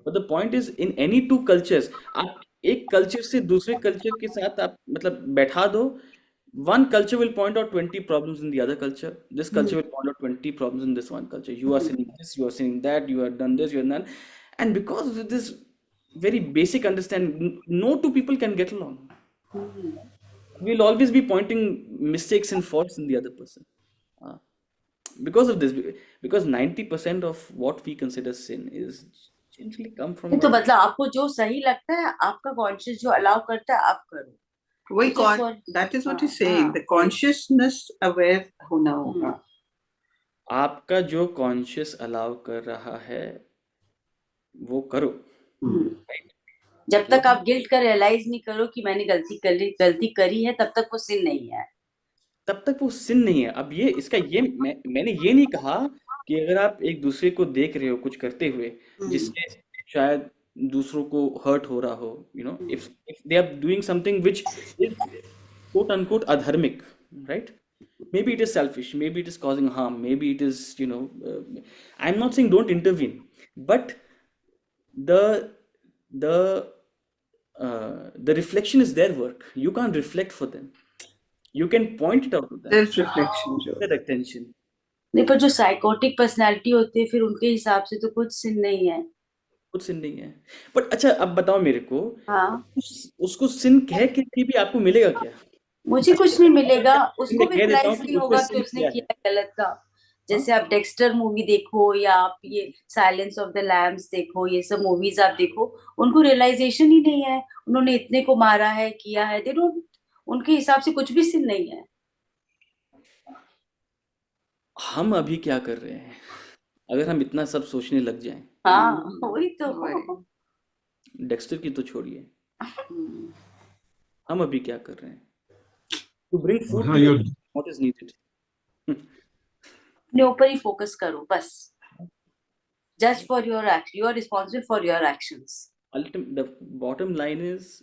But the point is, in any two cultures, आप एक कल्चर से दूसरे कल्चर के साथ आप मतलब बैठा दो, one culture will point out 20 problems in the other culture. This culture will point out 20 problems in this one culture. You are saying this, you are saying that, you have done this, you have done that. And because of this very basic understanding, no two people can get along. We'll always be pointing mistakes and faults in the other person. Because of this, because 90% of what we consider sin is generally come from. तो मतलब आपको जो सही लगता है, आपका conscious जो allow करता है आप करो. That is what he's saying. The consciousness aware होना होगा. आपका जो कॉन्शियस अलाउ कर रहा है वो करो. जब तक आप गिल्ट का रियलाइज नहीं करो कि मैंने गलती करी है, तब तक वो सिन नहीं है. तब तक वो सिन नहीं है. अब मैंने ये नहीं कहा कि अगर आप एक दूसरे को देख रहे हो कुछ करते हुए जिससे शायद दूसरों को हर्ट हो रहा हो, if they are doing something which is quote unquote adharmic, right? Maybe it is selfish, maybe it is causing harm, maybe it is I'm not saying don't intervene, but the reflection is their work. You can't reflect for them. You can point it out to them. Self-reflection, their attention. नहीं, पर जो psychotic personality होती है फिर उनके हिसाब से तो कुछ सिन नहीं है. कुछ सिन नहीं है. बट अच्छा, अब बताओ मेरे को, उसको सिन कह के भी आपको मिलेगा क्या? मुझे कुछ नहीं मिलेगा. उसको भी रियलाइज नहीं होगा कि उसने किया गलत का. जैसे आप डेक्स्टर मूवी देखो या आप ये साइलेंस ऑफ द लैम्स देखो, ये सब मूवीज आप देखो, उनको रियलाइजेशन ही नहीं है उन्होंने इतने को मारा है, किया है. दे डोंट, उनके हिसाब से कुछ भी सिन नहीं है. हम अभी क्या कर रहे हैं अगर हम इतना सब सोचने लग जाएं? वही तो. डेक्स्टर की तो छोड़िए, हम अभी क्या कर रहे हैं? To bring food to you, what is needed. अपने ऊपर ही फोकस करो बस. Just for your action, you are responsible for your actions. The bottom line is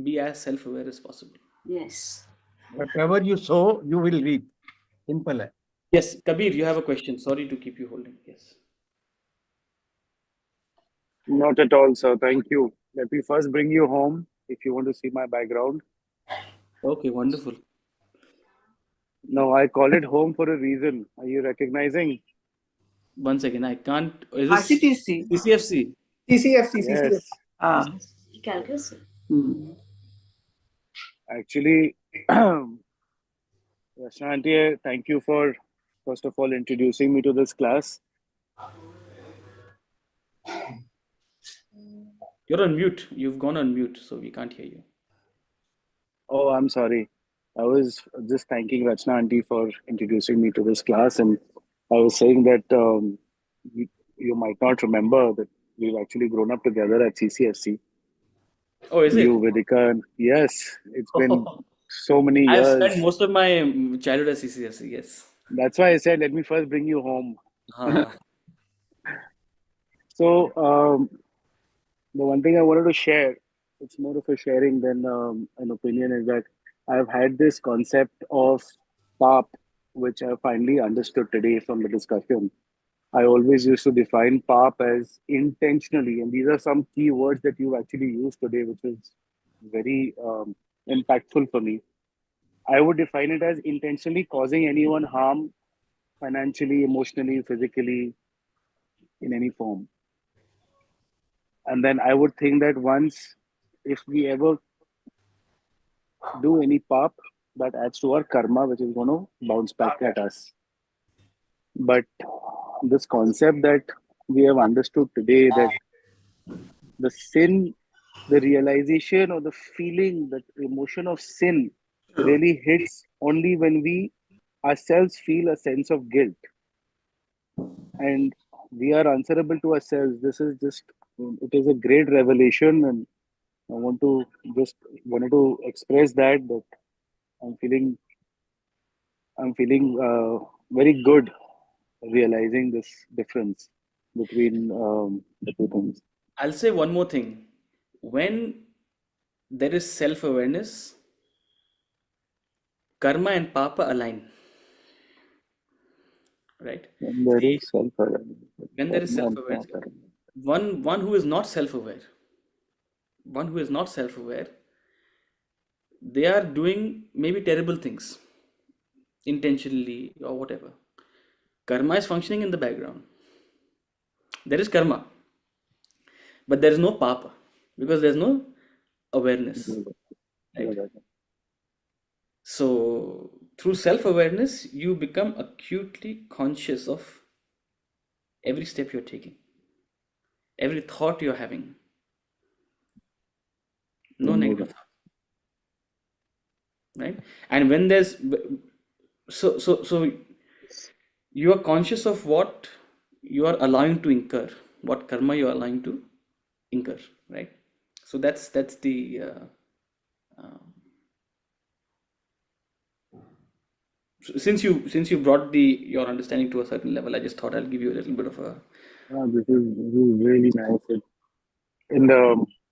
be as self-aware as possible. Yes. Whatever you sow, you will reap. Simple है. Yes, Kabir, you have a question. Sorry to keep you holding. Yes. Not at all, sir. Thank you. Let me first bring you home if you want to see my background. Okay, wonderful. No, I call it home for a reason. Are you recognizing? One second, I can't. Is this RCTC. CCFC? CCFC. Yes. Calculus. Actually, Shanti, thank you for, first of all, introducing me to this class. You're on mute. You've gone on mute, so we can't hear you. Oh, I'm sorry. I was just thanking Rachna auntie for introducing me to this class, and I was saying that you might not remember that we've actually grown up together at CCFC. Oh, is You, it? Vedika, and yes, it's been so many I've spent years. most of my childhood at CCFC, yes. That's why I said, let me first bring you home. Uh, So, the one thing I wanted to share, it's more of a sharing than an opinion, is that I've had this concept of PAP, which I finally understood today from the discussion. I always used to define PAP as intentionally, and these are some key words that you actually used today, which is very impactful for me. I would define it as intentionally causing anyone harm financially, emotionally, physically, in any form. And then I would think that once, if we ever do any PAP, that adds to our karma, which is going to bounce back at us. But this concept that we have understood today, that the sin, the realization or the feeling, that emotion of sin really hits only when we ourselves feel a sense of guilt. And we are answerable to ourselves. This is just, it is a great revelation, and I wanted to express that I'm feeling very good realizing this difference between the two things. I'll say one more thing. When there is self-awareness, karma and papa align. Right? When there is self-awareness, When there is karma and self-awareness, papa. one who is not self-aware, they are doing maybe terrible things intentionally or whatever. Karma is functioning in the background. There is karma, but there is no papa because there's no awareness. Right? So through self-awareness, you become acutely conscious of every step you're taking, every thought you're having. No negative thought. Right? And when there's so you are conscious of what you are allowing to incur, what karma you are allowing to incur, right? So that's the since you brought your understanding to a certain level, I just thought I'll give you a little bit of a This is really nice.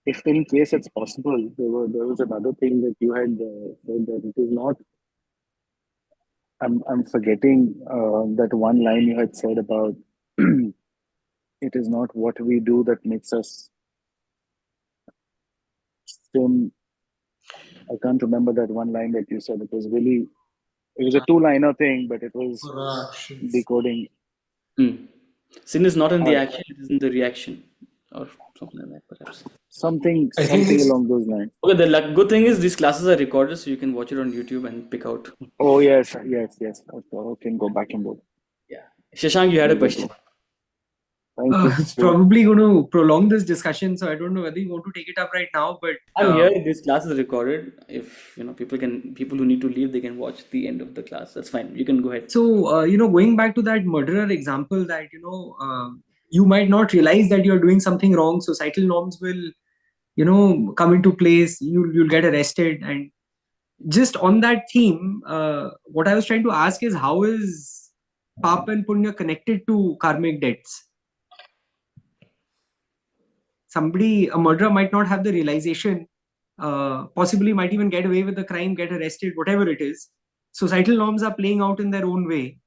If in case it's possible, there was another thing that you had said, that it is not. I'm forgetting that one line you had said about it is not what we do that makes us sin. I can't remember that one line that you said. It was a two-liner thing, but it was decoding. Sin is not in the action, it is in the reaction, or something like that, perhaps. Something along those lines. Okay, the good thing is these classes are recorded, so you can watch it on YouTube and pick out. Oh yes. I can go back and look. Yeah, Shashank, you had a question. It's probably going to prolong this discussion, so I don't know whether you want to take it up right now. But I'm here. This class is recorded. If people who need to leave, they can watch the end of the class. That's fine. You can go ahead. So going back to that murderer example, that you might not realize that you're doing something wrong. Societal norms will come into place. You'll get arrested. And just on that theme, what I was trying to ask is, how is Papa and Punya connected to karmic debts? A murderer might not have the realization, possibly might even get away with the crime, get arrested, whatever it is. Societal norms are playing out in their own way.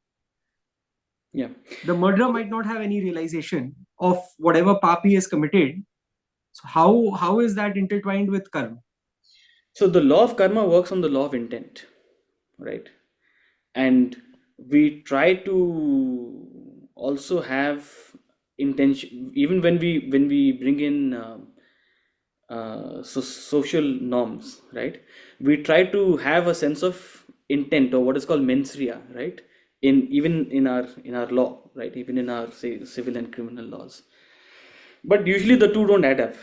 Yeah. The murderer might not have any realization of whatever pap he has committed. So how is that intertwined with karma? So the law of karma works on the law of intent, right? And we try to also have intention, even when we bring in social norms, right? We try to have a sense of intent, or what is called mens rea, right? Even in our law, right? Even in our, say, civil and criminal laws. But usually the two don't add up,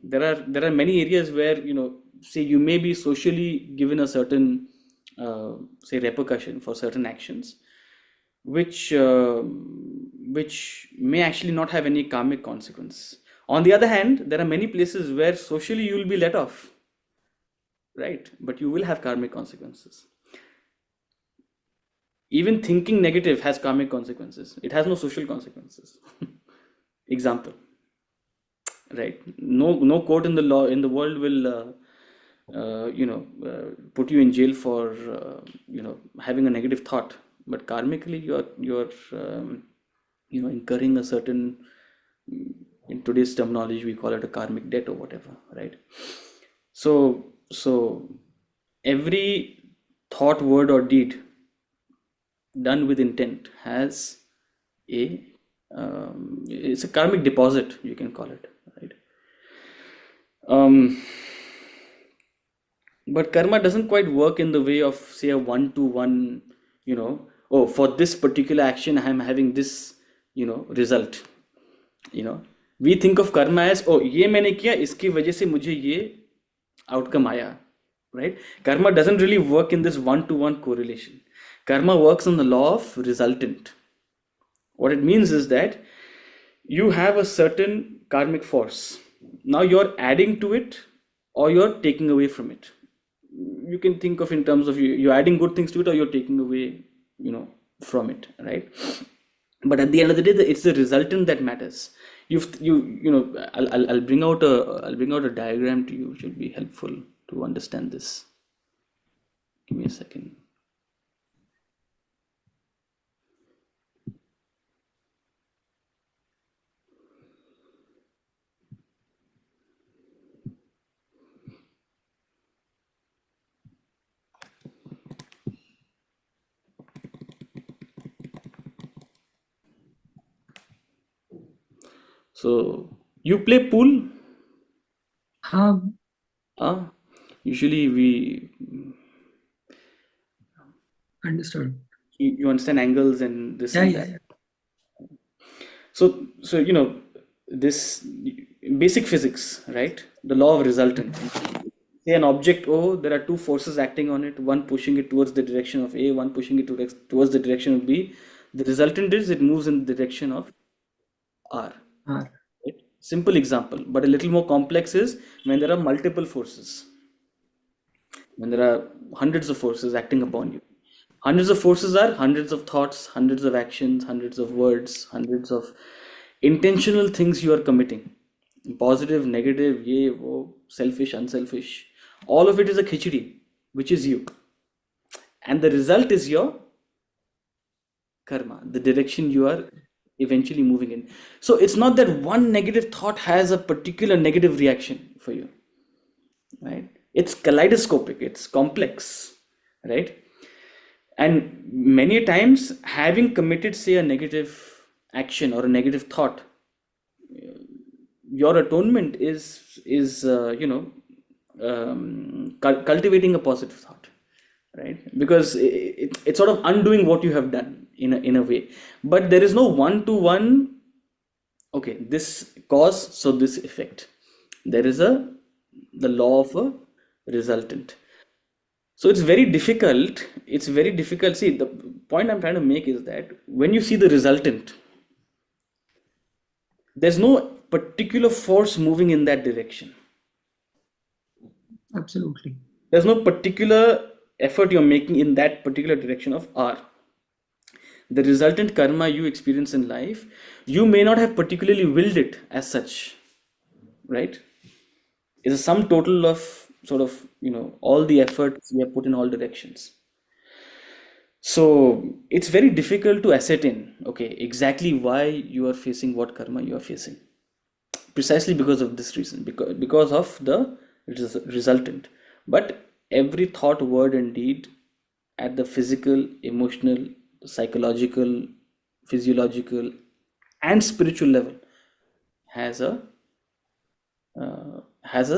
there are many areas where, say you may be socially given a certain say repercussion for certain actions, which may actually not have any karmic consequence. On the other hand, there are many places where socially you will be let off, right? But you will have karmic consequences. Even thinking negative has karmic consequences. It has no social consequences. Example, right? No court in the law in the world will put you in jail for having a negative thought, but karmically you're incurring a certain, in today's terminology we call it a karmic debt or whatever, right? So every thought, word or deed done with intent has it's a karmic deposit, you can call it, right? But karma doesn't quite work in the way of, say, a one-to-one, oh, for this particular action I am having this result. We think of karma as, oh, ये मैंने किया, इसकी वजह से मुझे ये outcome आया, right? Karma doesn't really work in this one-to-one correlation. Karma works on the law of resultant. What it means is that you have a certain karmic force. Now you're adding to it or you're taking away from it. You can think of in terms of you're adding good things to it or you're taking away, from it, right? But at the end of the day, it's the resultant that matters. I'll bring out a diagram to you, which will be helpful to understand this. Give me a second. So you play pool? Usually we Understood. You understand angles and this Yeah, and yeah, that. So this basic physics, right? The law of resultant. Say an object O, there are two forces acting on it, one pushing it towards the direction of A, one pushing it towards the direction of B. The resultant is it moves in the direction of R. R. Right? Simple example, but a little more complex is when there are multiple forces. When there are hundreds of forces acting upon you. Hundreds of forces are hundreds of thoughts, hundreds of actions, hundreds of words, hundreds of intentional things you are committing. Positive, negative, ye, wo, selfish, unselfish. All of it is a khichdi, which is you. And the result is your karma, the direction you are eventually moving in. So it's not that one negative thought has a particular negative reaction for you, right? It's kaleidoscopic, it's complex, right? And many times having committed, say, a negative action or a negative thought, your atonement is cultivating a positive thought, right? Because it's sort of undoing what you have done in a way. But there is no one-to-one, okay, this cause, so this effect. There is the law of a resultant. So it's very difficult. See, the point I'm trying to make is that when you see the resultant, there's no particular force moving in that direction. Absolutely. There's no particular effort you're making in that particular direction of R. The resultant karma you experience in life, you may not have particularly willed it as such, right? It's a sum total of sort of, all the efforts we have put in all directions. So it's very difficult to ascertain, okay, exactly why you are facing what karma you are facing. Precisely because of this reason, because of the resultant. But every thought, word and deed at the physical, emotional, psychological, physiological and spiritual level has a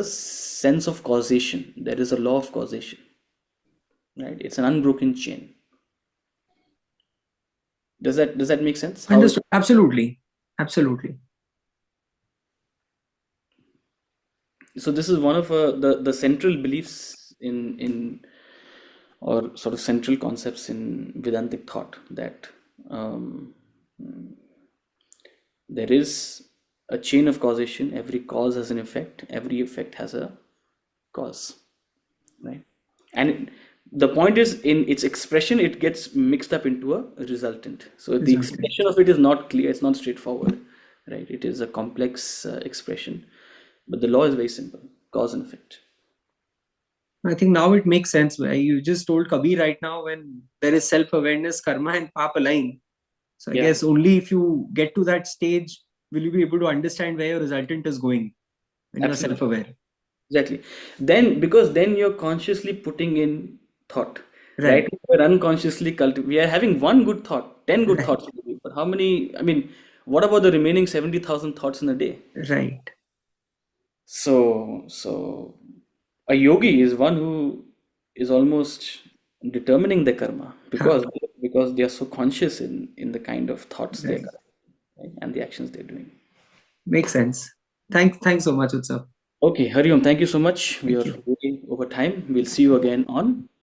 sense of causation. There is a law of causation, right? It's an unbroken chain. Does that make sense? Understood. Absolutely. so this is one of the central beliefs in or sort of central concepts in Vedantic thought, that there is a chain of causation. Every cause has an effect. Every effect has a cause, right? And the point is, in its expression, it gets mixed up into a resultant. So the expression of it is not clear. It's not straightforward, right? It is a complex expression, but the law is very simple: cause and effect. I think now it makes sense. You just told Kabir right now, when there is self-awareness, karma and pap align. So I guess only if you get to that stage will you be able to understand where your resultant is going when you're self-aware. Exactly. Then, because then you're consciously putting in thought, right? We're unconsciously we are having one good thought, 10 good thoughts, but how many? I mean, what about the remaining 70,000 thoughts in a day? Right. So a yogi is one who is almost determining the karma, because they are so conscious in the kind of thoughts they're having, right? And the actions they're doing. Makes sense. Thanks so much, Utsav. Okay, Hari Om, thank you so much. We are over time. We'll see you again on